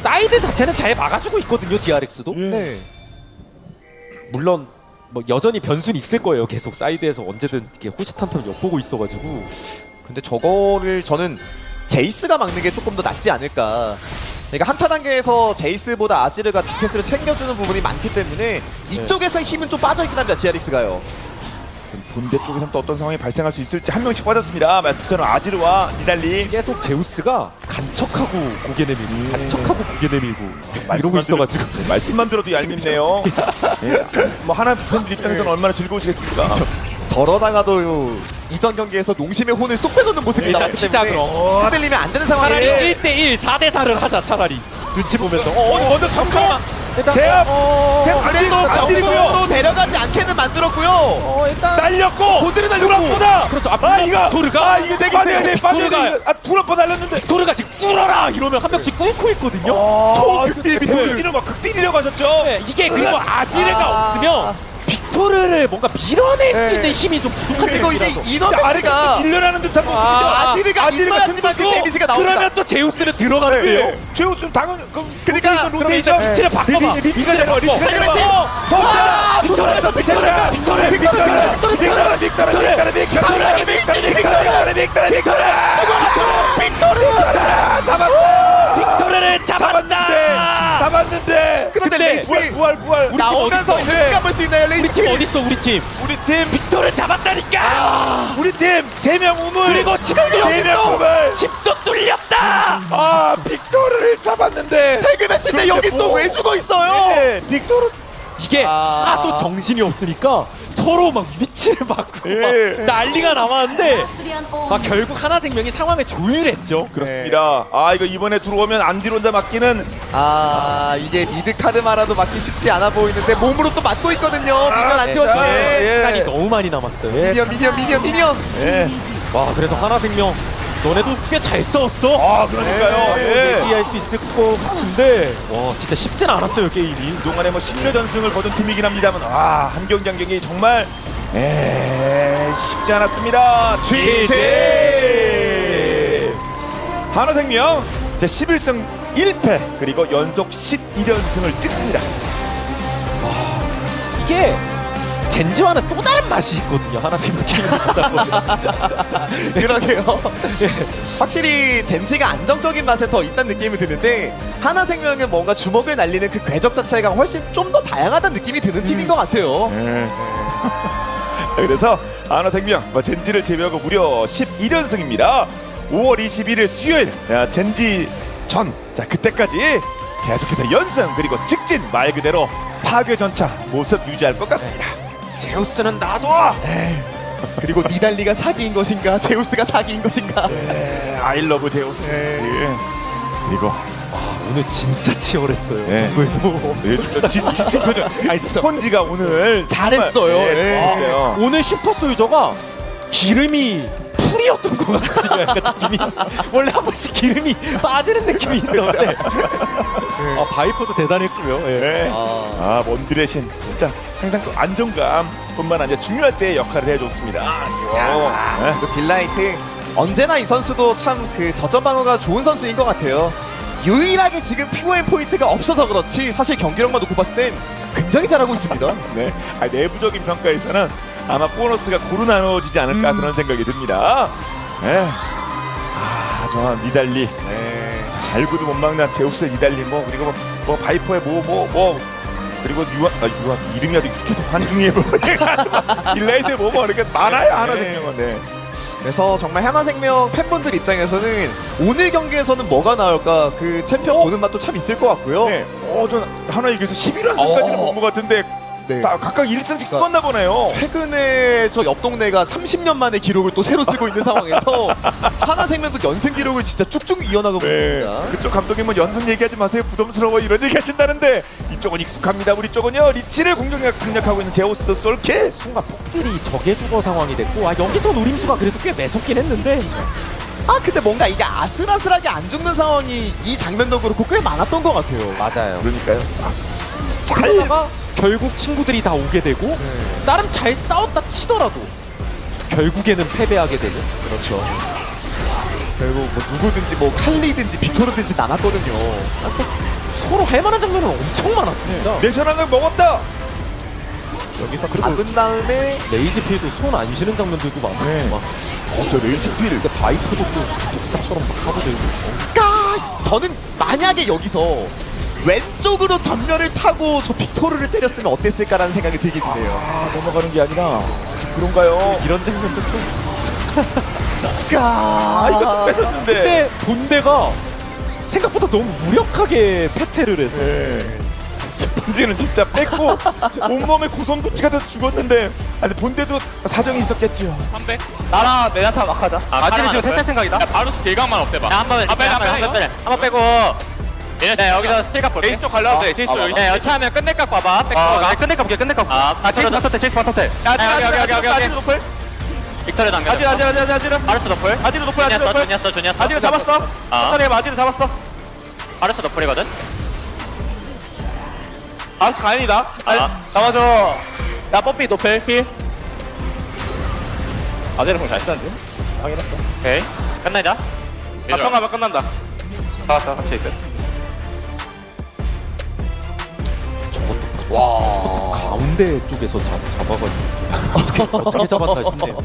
사이드 자체는 잘 막아주고 있거든요. DRX도 네. 물론 뭐 여전히 변수는 있을 거예요. 계속 사이드에서 언제든 이렇게 호시탐탐 엿보고 있어가지고 근데 저거를 저는 제이스가 막는 게 조금 더 낫지 않을까. 그러니까 한타 단계에서 제이스보다 아지르가 디펜스를 챙겨주는 부분이 많기 때문에 이쪽에서의 힘은 좀 빠져있긴 합니다. DRX가요. 본대 쪽에서는 또 어떤 상황이 발생할 수 있을지 한 명씩 빠졌습니다. 말씀처럼 아지르와 니달리. 계속 제우스가 간척하고 고개 내밀고 간척하고 고개 내밀고 이러고 말씀만 있어가지고 말씀만 들어도 얄밉네요. 뭐 하나 팬들 입장에서는 얼마나 즐거우시겠습니까? 저러다가도 이전 경기에서 농심의 혼을 쏙 빼놓는 모습이 일단 나왔기 시작 때문에 그럼. 흔들리면 안 되는 상황이에요. 차라리 1대1 4대4를 하자. 차라리 눈치 보면서 먼저 잠깐만. 일단 제압! 그래도 안 때리고요. 병력으로 데려가지 않게는 만들었고요. 일단 날렸고. 본드를 날렸고. 돌아보다. 그렇죠. 이거 토르가 이게 빠져야 돼. 빠져야 돼. 두번 날렸는데. 토르가 지금 뚫어라 이러면 한 명씩 뚫고 있거든요. 극딜 빅토르. 극딜은 막 극딜이라고 하셨죠? 네, 이게 그리고 아지르가 없으면 빅토르를 뭔가 밀어낼 수 있는 힘이 좀 부족한 그리고 이게 느낌이라서. 이너베트가 밀려나는 듯한 모습인데 아지르가 아지르가 있어야지만 그 틈새고 데미지가 나온다. 그러면 또 제우스는 들어가는데요. 네. 제우스는 당연히 그러니까 로테이션 위치를 바꿔봐. 리트가 되고 리트가 빅토르! 되고 와! 빅토르 빅토르를 잡았다. 잡았는데 그런데 레이트필 부활 나오면서 어디 있어? 힘감 볼수 있나요? 우리 팀 레이트필. 어디 있어? 우리 팀 우리 팀 빅토르 잡았다니까. 우리 팀 3명 우물 그리고 지금도 4명 우물 집도 뚫렸다. 빅토르를 잡았는데 태그 매치인데 여기 또 왜 죽어 있어요? 빅토르 이게 하도 정신이 없으니까 서로 막 위치를 바꾸고 예. 막 난리가 남았는데 결국 하나생명이 상황을 조율했죠. 그렇습니다. 아 이거 이번에 들어오면 안디로 혼자 맞기는 이게 미드 카르마라도 맞기 쉽지 않아 보이는데 몸으로 또 맞고 있거든요. 미니언 안 띄웠네. 예. 시간이 너무 많이 남았어요. 예. 미니언. 예. 와 그래도 하나생명 너네도 꽤 잘 싸웠어. 아 그러니까요. 예. 이해할 수 있을 것 같은데 와 진짜 쉽진 않았어요 게임이. 그동안에 뭐 10여 전승을 거둔 팀이긴 합니다만 한 경기 한 경기 정말 쉽지 않았습니다. GG 하나생명 제 11승 1패 그리고 연속 12연승을 찍습니다. 이게 젠지와는 또 다른 맛이 있거든요. 하나생명 게임을 하다 보면. 그러게요. 확실히 젠지가 안정적인 맛에 더 있다는 느낌이 드는데 하나생명은 뭔가 주먹을 날리는 그 궤적 자체가 훨씬 좀 더 다양하다는 느낌이 드는 팀인 것 같아요. 그래서 하나생명 젠지를 제외하고 무려 12연승입니다. 5월 21일 수요일 젠지 전 그때까지 계속해서 연승 그리고 직진 말 그대로 파괴 전차 모습 유지할 것 같습니다. 제우스는 나도. 그리고 니달리가 사기인 것인가 제우스가 사기인 것인가. 아이러브 제우스. 그리고 오늘 진짜 치열했어요. 네. 정글도. 지친 표정. 아니 스펀지가 오늘 잘했어요. 정말, 오늘 슈퍼 소유저가 기름이 풀이었던 것 같거든요. 약간 느낌이 원래 한 번씩 기름이 빠지는 느낌이 있었는데 바이퍼도 대단했고요. 예. 네. 먼들의 신 진짜 항상 그 안정감뿐만 아니라 중요할 때 역할을 해줬습니다. 그리고 딜라이트 언제나 이 선수도 참 그 저점 방어가 좋은 선수인 것 같아요. 유일하게 지금 POM 포인트가 없어서 그렇지 사실 경기력만 놓고 봤을 땐 굉장히 잘하고 있습니다. 네. 내부적인 평가에서는 아마 보너스가 고루 나눠지지 않을까 그런 생각이 듭니다. 네. 정말 니달리. 알고도 못 막는 제우스 니달리 그리고 뭐 바이퍼의 그리고 유한 이름이 아주 익숙해서 환중이에 딜레이드 이렇게 많아요 하나생명은. 네. 그래서 정말 하나생명 팬분들 입장에서는 오늘 경기에서는 뭐가 나올까 그 챔피언 보는 맛도 참 있을 것 같고요. 네. 전 하나 이겨서 11연승까지는 본 것 같은데 네. 다 각각 1승씩 찍었나 보네요. 최근에 저 옆 동네가 30년 만에 기록을 또 새로 쓰고 있는 상황에서 하나생명도 연승 기록을 진짜 쭉쭉 이어나가고 있습니다. 그쪽 감독님은 연승 얘기하지 마세요. 부담스러워 이런 얘기 하신다는데 이쪽은 익숙합니다. 우리 쪽은요. 리치를 공격하고 있는 제우스 솔킬. 순간 폭딜이 적의 주거 상황이 됐고 여기서 노림수가 그래도 꽤 매섭긴 했는데 근데 뭔가 이게 아슬아슬하게 안 죽는 상황이 이 장면도 그렇고 꽤 많았던 것 같아요. 맞아요. 그러니까요. 그러다가 결국 친구들이 다 오게 되고 나름 잘 싸웠다 치더라도 결국에는 패배하게 되는. 그렇죠. 결국 뭐 누구든지 뭐 칼리든지 빅토르든지 남았거든요. 서로 할 만한 장면은 엄청 많았습니다. 내셔널을 먹었다. 여기서 잡은 다음에 레이즈필도 손 안 쉬는 장면들도 많고 막 저 레이즈필. 근데 바이퍼도 또 독사처럼 막 하도 되고 저는 만약에 여기서 왼쪽으로 전면을 타고 저 빅토르를 때렸으면 어땠을까라는 생각이 들게 되네요. 넘어가는 게 아니라 그런가요? 이런 장면도 또 이것도 뺏었는데. 근데 본대가 생각보다 너무 무력하게 패퇴를 해서 스펀지는 진짜 뺏고 온몸에 고손도치가 돼서 죽었는데 본대도 사정이 있었겠죠. 300? 나랑 메나타 막 하자. 바지를 지금 탈 생각이다? 바로 길각만 없애봐. 한번 빼고. 네, 여기서 스틸각 볼게. 제이스 쪽 갈라도 돼. 제이스 쪽 여기. 네, 여차하면 끝낼각 봐봐. 끝낼각 볼게, 끝낼각 볼게. 제이스 바터텔, 제이스 바터텔. 여기. 아지르 노플. 빅토르 당겨. 아지르. 바르스 노플. 아지르 노플. 아지르 노플. 주니었어. 아지르 잡았어. 천천히 해봐. 아지르 잡았어. 바르스 노플이거든? 아스 가인이다. 잡아줘. 야 뽀삐 노플 힐. 아지르 공잘 쓰는데? 확인했어. 오케이. 끝내자. 바텀 가면 끝난다. 잡았어. 같이 있어. 가운데 쪽에서 잡아가지고 어떻게 잡았나 싶네요.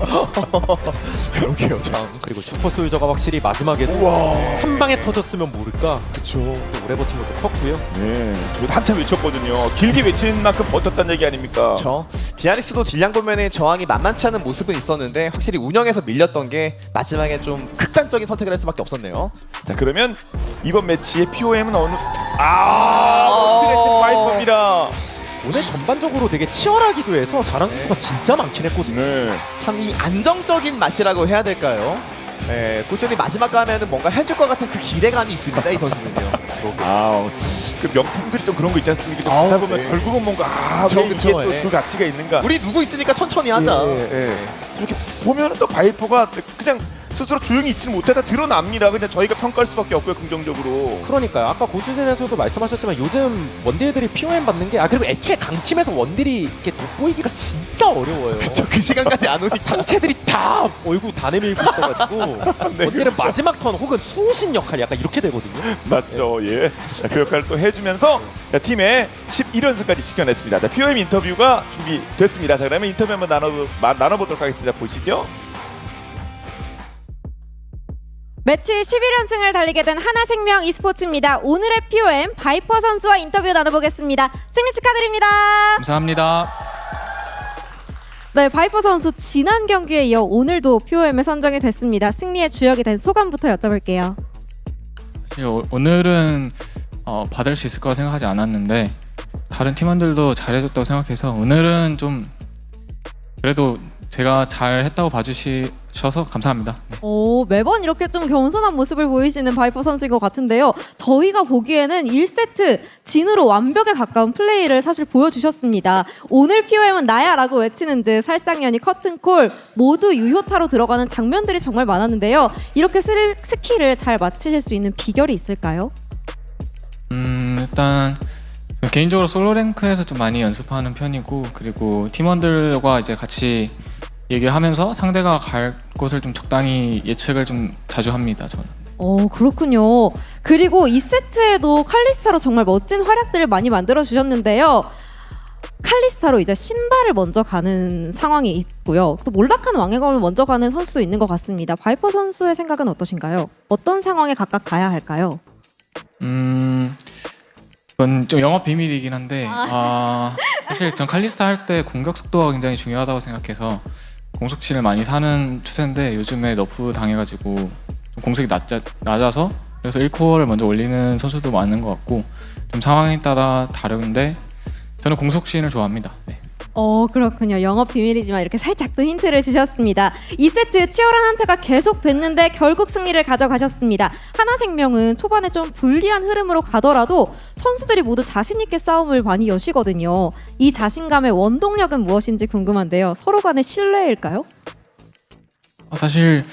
그러게요, 참. 그리고 슈퍼 소유저가 확실히 마지막에 한 방에 터졌으면 모를까. 그쵸. 또 오래 버틴 것도 컸고요. 네, 저도 한참 외쳤거든요. 길게 외친 만큼 버텼다는 얘기 아닙니까? 그렇죠. 디아리스도 딜량 보면은 저항이 만만치 않은 모습은 있었는데 확실히 운영에서 밀렸던 게 마지막에 좀 극단적인 선택을 할 수밖에 없었네요. 자, 그러면 이번 매치의 POM은 어느? 원드레치 파이퍼입니다. 오늘 전반적으로 되게 치열하기도 해서 잘한 선수가 진짜 많긴 했거든요. 네. 참 이 안정적인 맛이라고 해야 될까요? 네, 꾸준히 마지막 가면은 뭔가 해줄 것 같은 그 기대감이 있습니다, 이 선수는요. 아, 그 명품들이 좀 그런 거 있지 않습니까? 좀 아우, 하다 보면 네. 결국은 뭔가 그쵸, 왜 이게 그쵸, 또 예. 그 가치가 있는가? 우리 누구 있으니까 천천히 하자. 저렇게 보면은 또 바이퍼가 그냥 스스로 조용히 있지는 못하다 드러납니다. 그냥 저희가 평가할 수밖에 없고요, 긍정적으로. 그러니까요. 아까 고수진에서도 말씀하셨지만 요즘 원딜들이 POM 받는 게 그리고 애초에 강팀에서 원딜이 이렇게 돋보이기가 진짜 어려워요. 그 시간까지 안 오니까. 상체들이 다 얼굴 다 내밀고 있어가지고 원딜은 마지막 턴 혹은 수호신 역할 약간 이렇게 되거든요. 맞죠, 예. 자, 그 역할을 또 해주면서 자, 팀의 11연승까지 지켜냈습니다. 자, POM 인터뷰가 준비됐습니다. 자, 그러면 인터뷰 한번 나눠보도록 하겠습니다. 보시죠. 매치 11연승을 달리게 된 하나생명 e스포츠입니다. 오늘의 POM 바이퍼 선수와 인터뷰 나눠보겠습니다. 승리 축하드립니다. 감사합니다. 네, 바이퍼 선수 지난 경기에 이어 오늘도 POM에 선정이 됐습니다. 승리의 주역이 된 소감부터 여쭤볼게요. 사실 오늘은 받을 수 있을 거라 생각하지 않았는데 다른 팀원들도 잘해줬다고 생각해서 오늘은 좀 그래도 제가 잘했다고 봐주셔서 감사합니다. 네. 오, 매번 이렇게 좀 겸손한 모습을 보이시는 바이퍼 선수인 것 같은데요. 저희가 보기에는 1세트 진으로 완벽에 가까운 플레이를 사실 보여주셨습니다. 오늘 POM은 나야 라고 외치는 듯 살상연이 커튼콜 모두 유효타로 들어가는 장면들이 정말 많았는데요. 이렇게 스킬을 잘 맞추실 수 있는 비결이 있을까요? 일단 개인적으로 솔로 랭크에서 좀 많이 연습하는 편이고 그리고 팀원들과 이제 같이 얘기하면서 상대가 갈 곳을 좀 적당히 예측을 좀 자주 합니다. 저는. 그렇군요. 그리고 2세트에도 칼리스타로 정말 멋진 활약들을 많이 만들어 주셨는데요. 칼리스타로 이제 신발을 먼저 가는 상황이 있고요. 또 몰락한 왕의 검을 먼저 가는 선수도 있는 것 같습니다. 바이퍼 선수의 생각은 어떠신가요? 어떤 상황에 각각 가야 할까요? 이건 좀 영업 비밀이긴 한데 사실 전 칼리스타 할 때 공격 속도가 굉장히 중요하다고 생각해서 공속치를 많이 사는 추세인데 요즘에 너프 당해가지고 좀 공속이 낮아서 그래서 1코어를 먼저 올리는 선수도 많은 것 같고 좀 상황에 따라 다른데 저는 공속신을 좋아합니다. 네. 그렇군요. 영업 비밀이지만 이렇게 살짝 또 힌트를 주셨습니다. 2세트 치열한 한타가 계속 됐는데 결국 승리를 가져가셨습니다. 하나생명은 초반에 좀 불리한 흐름으로 가더라도 선수들이 모두 자신 있게 싸움을 많이 여시거든요. 이 자신감의 원동력은 무엇인지 궁금한데요. 서로 간의 신뢰일까요? 사실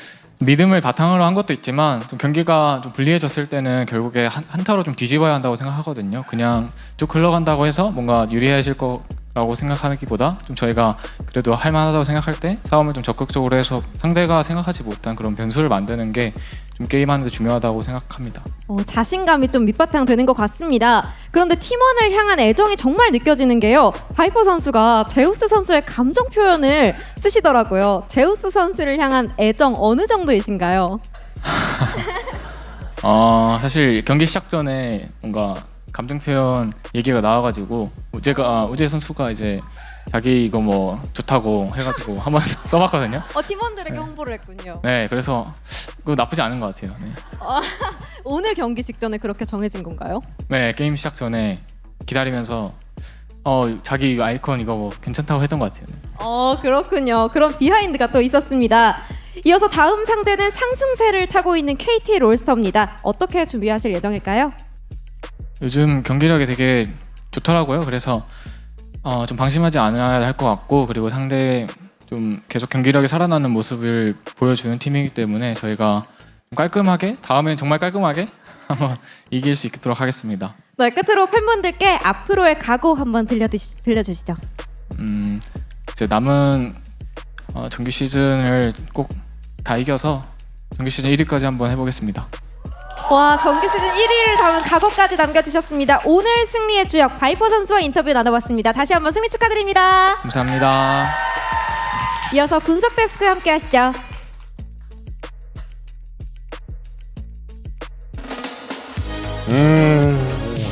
믿음을 바탕으로 한 것도 있지만 좀 경기가 좀 불리해졌을 때는 결국에 한타로 좀 뒤집어야 한다고 생각하거든요. 그냥 쭉 흘러간다고 해서 뭔가 유리해질 거라고 생각하기보다 좀 저희가 그래도 할만하다고 생각할 때 싸움을 좀 적극적으로 해서 상대가 생각하지 못한 그런 변수를 만드는 게 좀 게임하는 데 중요하다고 생각합니다. 자신감이 좀 밑바탕 되는 것 같습니다. 그런데 팀원을 향한 애정이 정말 느껴지는 게요. 바이퍼 선수가 제우스 선수의 감정 표현을 쓰시더라고요. 제우스 선수를 향한 애정 어느 정도이신가요? 사실 경기 시작 전에 뭔가 감정 표현 얘기가 나와가지고 우재 선수가 이제 자기 이거 뭐 좋다고 해가지고 한번 써봤거든요. 팀원들에게 홍보를 했군요. 네, 그래서 그거 나쁘지 않은 것 같아요. 네. 오늘 경기 직전에 그렇게 정해진 건가요? 네, 게임 시작 전에 기다리면서 자기 아이콘 이거 뭐 괜찮다고 했던 것 같아요. 그렇군요. 그런 비하인드가 또 있었습니다. 이어서 다음 상대는 상승세를 타고 있는 KT 롤스터입니다. 어떻게 준비하실 예정일까요? 요즘 경기력이 되게 좋더라고요. 그래서 좀 방심하지 않아야 할 것 같고 그리고 상대 좀 계속 경기력이 살아나는 모습을 보여주는 팀이기 때문에 저희가 좀 깔끔하게 다음엔 정말 깔끔하게 한번 이길 수 있도록 하겠습니다. 네, 끝으로 팬분들께 앞으로의 각오 한번 들려주시죠. 이제 남은 정규 시즌을 꼭 다 이겨서 정규 시즌 1위까지 한번 해보겠습니다. 와, 정규 시즌 1위를 담은 각오까지 남겨주셨습니다. 오늘 승리의 주역 바이퍼 선수와 인터뷰 나눠봤습니다. 다시 한번 승리 축하드립니다. 감사합니다. 이어서 분석 데스크 함께 하시죠.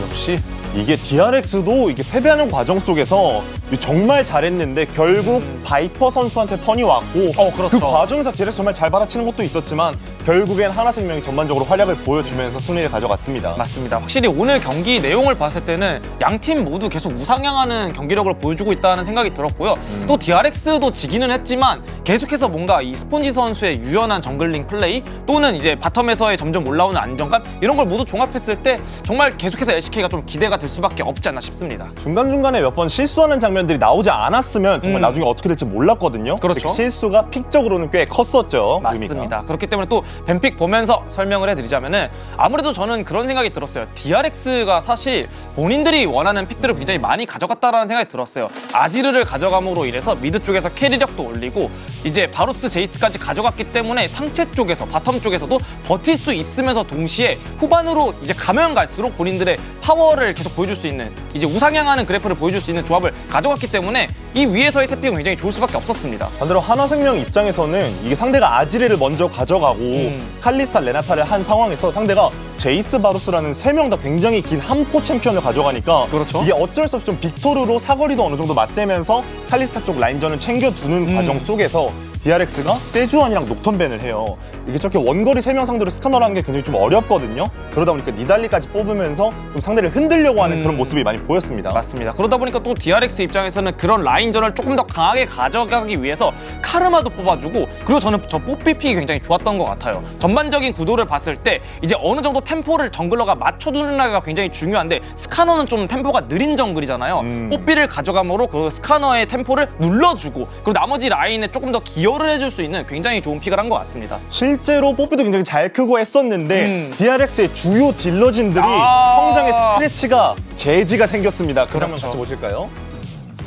역시 이게 DRX도 이게 패배하는 과정 속에서 정말 잘했는데 결국 바이퍼 선수한테 턴이 왔고 그 과정에서 DRX 정말 잘 받아치는 것도 있었지만 결국엔 하나생명이 전반적으로 활약을 보여주면서 승리를 가져갔습니다. 맞습니다. 확실히 오늘 경기 내용을 봤을 때는 양 팀 모두 계속 우상향하는 경기력을 보여주고 있다는 생각이 들었고요. 또 DRX도 지기는 했지만 계속해서 뭔가 이 스폰지 선수의 유연한 정글링 플레이 또는 이제 바텀에서의 점점 올라오는 안정감 이런 걸 모두 종합했을 때 정말 계속해서 LCK가 좀 기대가 될 수밖에 없지 않나 싶습니다. 중간중간에 몇 번 실수하는 장면들이 나오지 않았으면 정말 나중에 어떻게 될지 몰랐거든요. 그렇죠. 실수가 픽적으로는 꽤 컸었죠. 의미가. 맞습니다. 그렇기 때문에 또 뱀픽 보면서 설명을 해드리자면은 아무래도 저는 그런 생각이 들었어요. DRX가 사실 본인들이 원하는 픽들을 굉장히 많이 가져갔다라는 생각이 들었어요. 아지르를 가져감으로 인해서 미드 쪽에서 캐리력도 올리고 이제 바루스 제이스까지 가져갔기 때문에 상체 쪽에서 바텀 쪽에서도 버틸 수 있으면서 동시에 후반으로 이제 가면 갈수록 본인들의 파워를 계속 보여줄 수 있는 이제 우상향하는 그래프를 보여줄 수 있는 조합을 가져갔기 때문에 이 위에서의 세픽은 굉장히 좋을 수밖에 없었습니다. 반대로 하나생명 입장에서는 이게 상대가 아지레를 먼저 가져가고 칼리스타 레나타를 한 상황에서 상대가 제이스 바루스라는 3명 다 굉장히 긴 함포 챔피언을 가져가니까 그렇죠. 이게 어쩔 수 없이 좀 빅토르로 사거리도 어느 정도 맞대면서 칼리스타 쪽 라인전을 챙겨두는 과정 속에서 DRX가 세주안이랑 녹턴벤을 해요. 이게 저렇게 원거리 3명 상대로 스카너를 하는 게 굉장히 좀 어렵거든요. 그러다 보니까 니달리까지 뽑으면서 좀 상대를 흔들려고 하는 그런 모습이 많이 보였습니다. 맞습니다. 그러다 보니까 또 DRX 입장에서는 그런 라인전을 조금 더 강하게 가져가기 위해서 카르마도 뽑아주고 그리고 저는 저 뽀삐픽이 굉장히 좋았던 것 같아요. 전반적인 구도를 봤을 때 이제 어느 정도 템포를 정글러가 맞춰두는 게 굉장히 중요한데 스카너는 좀 템포가 느린 정글이잖아요. 뽀삐를 가져감으로 그 스카너의 템포를 눌러주고 그리고 나머지 라인에 조금 더 기여를 해줄 수 있는 굉장히 좋은 픽을 한 것 같습니다. 실제로 뽀삐도 굉장히 잘 크고 했었는데 DRX의 주요 딜러진들이 성장의 스크래치가 제지가 생겼습니다. 그 장면 같이 보실까요?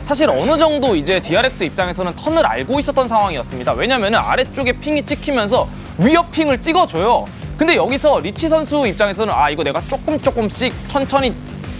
사실 어느 정도 이제 DRX 입장에서는 턴을 알고 있었던 상황이었습니다. 왜냐면은 아래쪽에 핑이 찍히면서 위협 핑을 찍어줘요. 근데 여기서 리치 선수 입장에서는 아 이거 내가 조금씩 천천히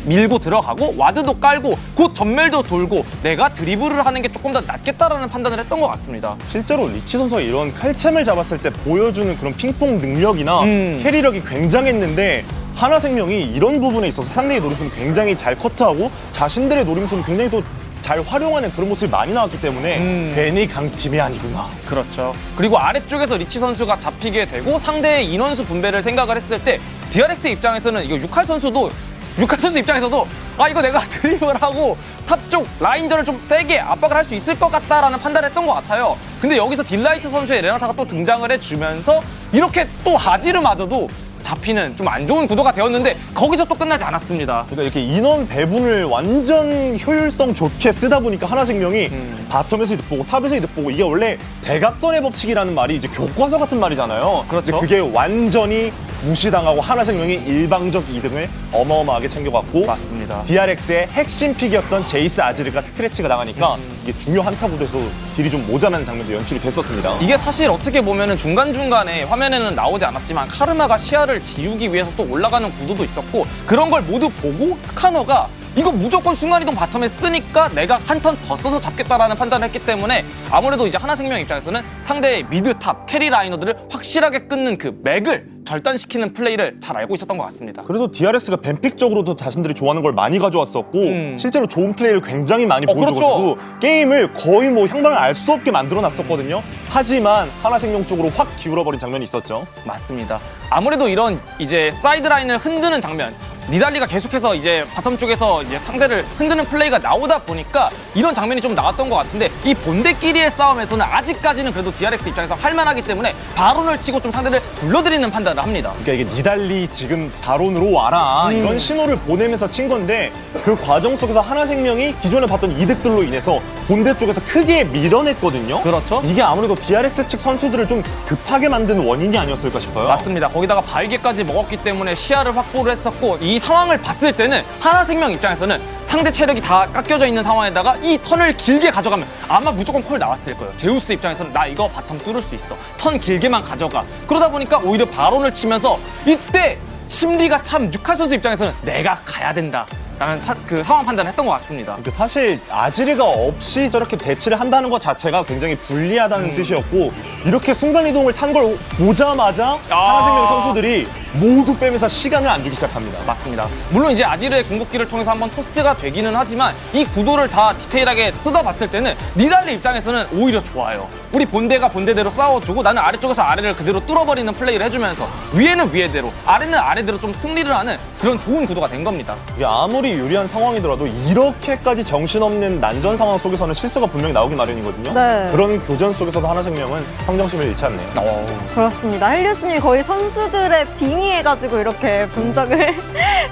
밀고 들어가고 와드도 깔고 곧 전멸도 돌고 내가 드리블을 하는 게 조금 더 낫겠다라는 판단을 했던 것 같습니다. 실제로 리치 선수가 이런 칼챔을 잡았을 때 보여주는 그런 핑퐁 능력이나 캐리력이 굉장했는데 하나생명이 이런 부분에 있어서 상대의 노림수는 굉장히 잘 커트하고 자신들의 노림수는 굉장히 또 잘 활용하는 그런 모습이 많이 나왔기 때문에 괜히 강팀이 아니구나. 그렇죠. 그리고 아래쪽에서 리치 선수가 잡히게 되고 상대의 인원수 분배를 생각을 했을 때 DRX 입장에서는 이거 육칼 선수 입장에서도 아 이거 내가 드리블하고 탑 쪽 라인전을 좀 세게 압박을 할 수 있을 것 같다라는 판단을 했던 것 같아요. 근데 여기서 딜라이트 선수의 레나타가 또 등장을 해주면서 이렇게 또 하지르마저도 잡히는 좀 안 좋은 구도가 되었는데 거기서 또 끝나지 않았습니다. 그러니까 이렇게 인원 배분을 완전 효율성 좋게 쓰다 보니까 하나생명이 바텀에서 이득 보고 탑에서 이득 보고 이게 원래 대각선의 법칙이라는 말이 이제 교과서 같은 말이잖아요. 그렇죠. 근데 그게 완전히 무시당하고 하나생명이 일방적 2등을 어마어마하게 챙겨갔고 맞습니다. DRX의 핵심 픽이었던 제이스 아지르가 스크래치가 나가니까 이게 중요 한타 구도에서 딜이 좀 모자라는 장면도 연출이 됐었습니다. 이게 사실 어떻게 보면은 중간중간에 화면에는 나오지 않았지만 카르마가 시야를 지우기 위해서 또 올라가는 구도도 있었고 그런 걸 모두 보고 스카너가 이거 무조건 순간이동 바텀에 쓰니까 내가 한 턴 더 써서 잡겠다라는 판단을 했기 때문에 아무래도 이제 하나생명 입장에서는 상대의 미드 탑 캐리 라이너들을 확실하게 끊는 그 맥을 절단시키는 플레이를 잘 알고 있었던 것 같습니다. 그래서 DRX가 뱀픽적으로도 자신들이 좋아하는 걸 많이 가져왔었고 실제로 좋은 플레이를 굉장히 많이 보여줘가지고 그렇죠. 게임을 거의 뭐 향방을 알 수 없게 만들어놨었거든요. 하지만 하나생명 쪽으로 확 기울어버린 장면이 있었죠. 맞습니다. 아무래도 이런 이제 사이드 라인을 흔드는 장면 니달리가 계속해서 이제 바텀 쪽에서 이제 상대를 흔드는 플레이가 나오다 보니까 이런 장면이 좀 나왔던 것 같은데 이 본대끼리의 싸움에서는 아직까지는 그래도 DRX 입장에서 할만하기 때문에 바론을 치고 좀 상대를 불러들이는 판단을 합니다. 그러니까 이게 니달리 지금 바론으로 와라 이런 신호를 보내면서 친 건데 그 과정 속에서 하나생명이 기존에 봤던 이득들로 인해서 본대 쪽에서 크게 밀어냈거든요. 그렇죠. 이게 아무래도 DRX 측 선수들을 좀 급하게 만든 원인이 아니었을까 싶어요. 맞습니다. 거기다가 발기까지 먹었기 때문에 시야를 확보를 했었고 이 상황을 봤을 때는 하나생명 입장에서는 상대 체력이 다 깎여져 있는 상황에다가 이 턴을 길게 가져가면 아마 무조건 콜 나왔을 거예요. 제우스 입장에서는 나 이거 바텀 뚫을 수 있어. 턴 길게만 가져가. 그러다 보니까 오히려 바론을 치면서 이때 심리가 참 뉴칼 선수 입장에서는 내가 가야 된다. 라는 그 상황 판단을 했던 것 같습니다. 그러니까 사실 아지르가 없이 저렇게 대치를 한다는 것 자체가 굉장히 불리하다는 뜻이었고 이렇게 순간이동을 탄 걸 보자마자 하나생명 선수들이 모두 빼면서 시간을 안 주기 시작합니다. 맞습니다. 물론 이제 아지르의 궁극기를 통해서 한번 토스가 되기는 하지만 이 구도를 다 디테일하게 뜯어봤을 때는 니달리 입장에서는 오히려 좋아요. 우리 본대가 본대대로 싸워주고 나는 아래쪽에서 아래를 그대로 뚫어버리는 플레이를 해주면서 위에는 위에대로 아래는 아래대로 좀 승리를 하는 그런 좋은 구도가 된 겁니다. 이게 아무리 유리한 상황이더라도 이렇게까지 정신없는 난전 상황 속에서는 실수가 분명히 나오기 마련이거든요. 네. 그런 교전 속에서도 하나생명은 평정심을 잃지 않네요. 그렇습니다. 헬리우스님이 거의 선수들의 빙의해가지고 이렇게 분석을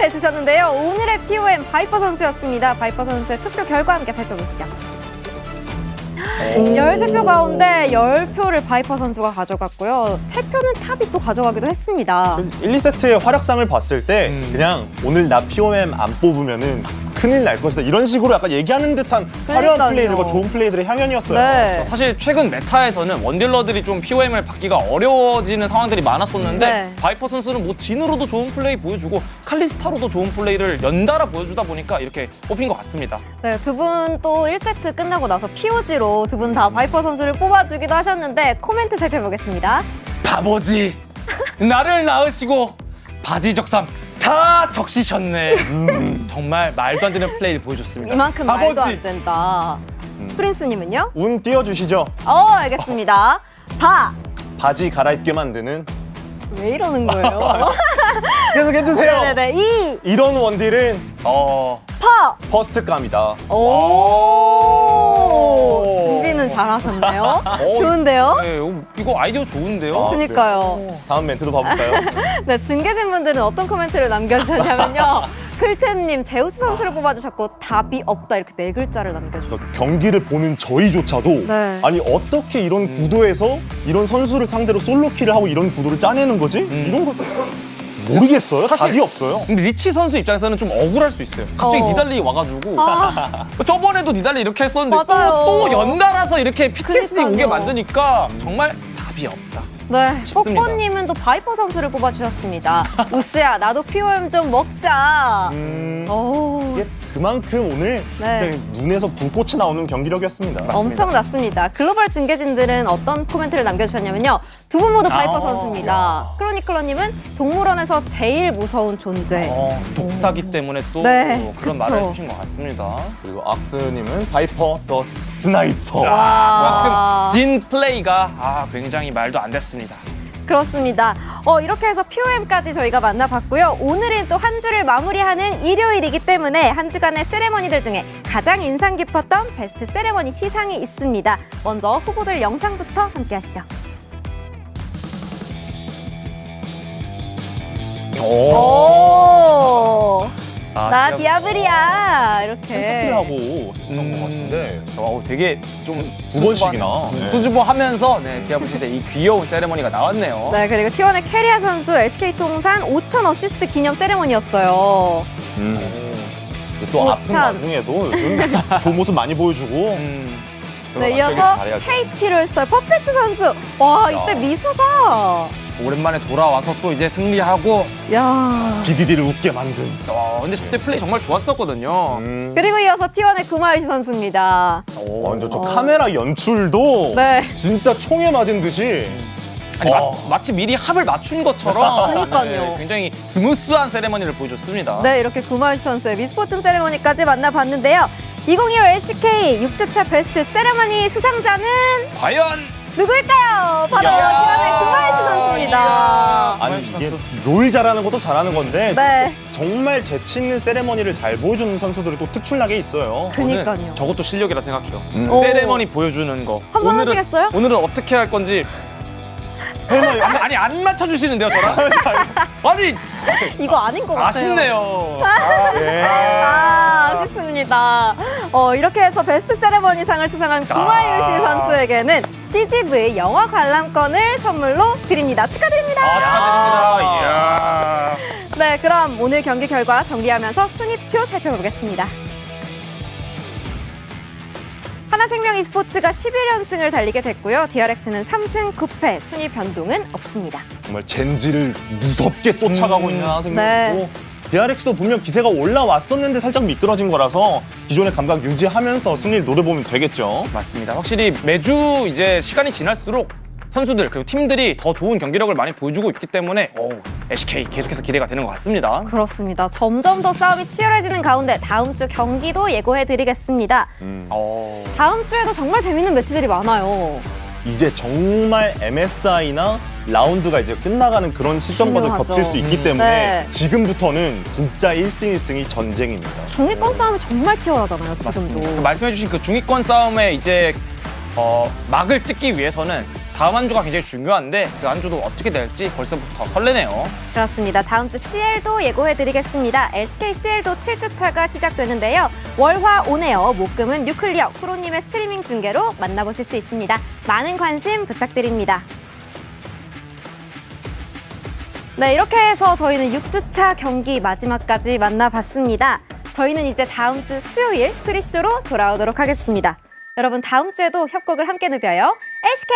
해주셨는데요. 오늘의 POM 바이퍼 선수였습니다. 바이퍼 선수의 투표 결과 함께 살펴보시죠. 13표 가운데 10표를 바이퍼 선수가 가져갔고요. 3표는 탑이 또 가져가기도 했습니다. 1, 2세트의 활약상을 봤을 때 그냥 오늘 나 POM 안 뽑으면은 큰일 날 것이다. 이런 식으로 약간 얘기하는 듯한 화려한 그러니까요. 플레이들과 좋은 플레이들의 향연이었어요. 네. 사실 최근 메타에서는 원딜러들이 좀 POM을 받기가 어려워지는 상황들이 많았었는데 네. 바이퍼 선수는 뭐 진으로도 좋은 플레이 보여주고 칼리스타로도 좋은 플레이를 연달아 보여주다 보니까 이렇게 뽑힌 것 같습니다. 네, 두 분 또 1세트 끝나고 나서 POG로 두 분 다 바이퍼 선수를 뽑아주기도 하셨는데 코멘트 살펴보겠습니다. 바보지 나를 낳으시고 바지 적삼 다 적시셨네. 정말 말도 안 되는 플레이를 보여줬습니다. 이만큼 말도 바보지. 안 된다. 프린스님은요? 운 띄워주시죠. 알겠습니다. 바! 바지 갈아입게 만드는 왜 이러는 거예요? 계속 해주세요. 네네네. 이! 이런 원딜은 파! 퍼스트감이다. 오! 준비는 잘하셨네요. 좋은데요? 네, 이거 아이디어 좋은데요? 그니까요. 다음 멘트도 봐볼까요? 네, 중계진 분들은 어떤 코멘트를 남겨주셨냐면요. 클템님, 제우스 선수를 뽑아주셨고 답이 없다 이렇게 4글자를 남겨주셨어요. 경기를 보는 저희조차도 네. 아니 어떻게 이런 구도에서 이런 선수를 상대로 솔로킬을 하고 이런 구도를 짜내는 거지? 이런 거 모르겠어요. 답이 없어요. 근데 리치 선수 입장에서는 좀 억울할 수 있어요. 갑자기 니달리 와가지고 저번에도 니달리 이렇게 했었는데 맞아요. 또 연달아서 이렇게 PTSD 그러니까요. 오게 만드니까 정말 답이 없다. 네, 싶습니다. 뽀뽀님은 또 바이퍼 선수를 뽑아주셨습니다. 우스야, 나도 POM 좀 먹자. 오, 이게 그만큼 오늘 네. 그때 눈에서 불꽃이 나오는 경기력이었습니다. 엄청났습니다. 글로벌 중계진들은 어떤 코멘트를 남겨주셨냐면요. 두 분 모두 바이퍼 선수입니다. 크로니클러님은 동물원에서 제일 무서운 존재. 독사기 때문에 또 네, 그런 그쵸. 말을 해주신 것 같습니다. 그리고 악스님은 바이퍼 더 스나이퍼. 와, 그만큼 진 플레이가 굉장히 말도 안 됐습니다. 그렇습니다. 이렇게 해서 POM까지 저희가 만나봤고요. 오늘은 또 한 주를 마무리하는 일요일이기 때문에 한 주간의 세레머니들 중에 가장 인상 깊었던 베스트 세레머니 시상이 있습니다. 먼저 후보들 영상부터 함께 하시죠. 오, 나 디아블이야. 이렇게. 하고 했던 것 같은데 되게 좀 두 번씩이나. 네. 수줍어하면서 디아블 시즌 이 귀여운 세레머니가 나왔네요. 네, 그리고 T1의 캐리아 선수 LCK 통산 5,000 어시스트 기념 세레머니였어요. 또 아픈 5,000. 와중에도 요즘 좋은 모습 많이 보여주고. 네, 이어서 잘해야죠. KT 롤스터의 퍼펙트 선수. 와, 이때 미소가. 오랜만에 돌아와서 또 이제 승리하고 야. BDD를 웃게 만든. 근데 저때 플레이 정말 좋았었거든요. 그리고 이어서 T1의 구마유시 선수입니다. 완전 저 카메라 연출도 네. 진짜 총에 맞은 듯이. 아니, 마치 미리 합을 맞춘 것처럼 그러니까요. 굉장히 스무스한 세레머니를 보여줬습니다. 네, 이렇게 구마유시 선수의 미스포츠 세레머니까지 만나봤는데요. 2025 LCK 6주차 베스트 세레머니 수상자는 과연 누구일까요? 바로 T1의 구마유시 선수입니다. 아니 이게 롤 잘하는 것도 잘하는 건데 네. 정말 재치 있는 세레머니를 잘 보여주는 선수들이 또 특출나게 있어요. 그니까요. 저것도 실력이라 생각해요. 오. 세레머니 보여주는 거. 한번 하시겠어요? 오늘은 어떻게 할 건지. 아니 안 맞춰주시는데요 저랑? 아니 이거 아닌 것 같아요. 아쉽네요. 아쉽습니다. 이렇게 해서 베스트 세레머니상을 수상한 구마유시 선수에게는 CGV 영화 관람권을 선물로 드립니다. 축하드립니다. 축하드립니다. 네, 그럼 오늘 경기 결과 정리하면서 순위표 살펴보겠습니다. 하나생명 e스포츠가 11연승을 달리게 됐고요. DRX는 3승 9패, 순위 변동은 없습니다. 정말 젠지를 무섭게 쫓아가고 있는 하나생명이고 네. DRX도 분명 기세가 올라왔었는데 살짝 미끄러진 거라서 기존의 감각 유지하면서 승리를 노려보면 되겠죠. 맞습니다. 확실히 매주 이제 시간이 지날수록 선수들 그리고 팀들이 더 좋은 경기력을 많이 보여주고 있기 때문에 LCK 계속해서 기대가 되는 것 같습니다. 그렇습니다. 점점 더 싸움이 치열해지는 가운데 다음 주 경기도 예고해드리겠습니다. 다음 주에도 정말 재밌는 매치들이 많아요. 이제 정말 MSI나 라운드가 이제 끝나가는 그런 시점과도 중요하죠. 겹칠 수 있기 때문에 네. 지금부터는 진짜 1승 1승이 전쟁입니다. 중위권 싸움이 정말 치열하잖아요, 지금도. 그 말씀해주신 그 중위권 싸움에 이제 막을 찍기 위해서는 다음 한 주가 굉장히 중요한데 그 한 주도 어떻게 될지 벌써부터 설레네요. 그렇습니다. 다음 주 CL도 예고해드리겠습니다. LCK CL도 7주차가 시작되는데요. 월화 오네어, 목금은 뉴클리어, 프로님의 스트리밍 중계로 만나보실 수 있습니다. 많은 관심 부탁드립니다. 네, 이렇게 해서 저희는 6주차 경기 마지막까지 만나봤습니다. 저희는 이제 다음 주 수요일 프리쇼로 돌아오도록 하겠습니다. 여러분 다음 주에도 협곡을 함께 누벼요. LCK!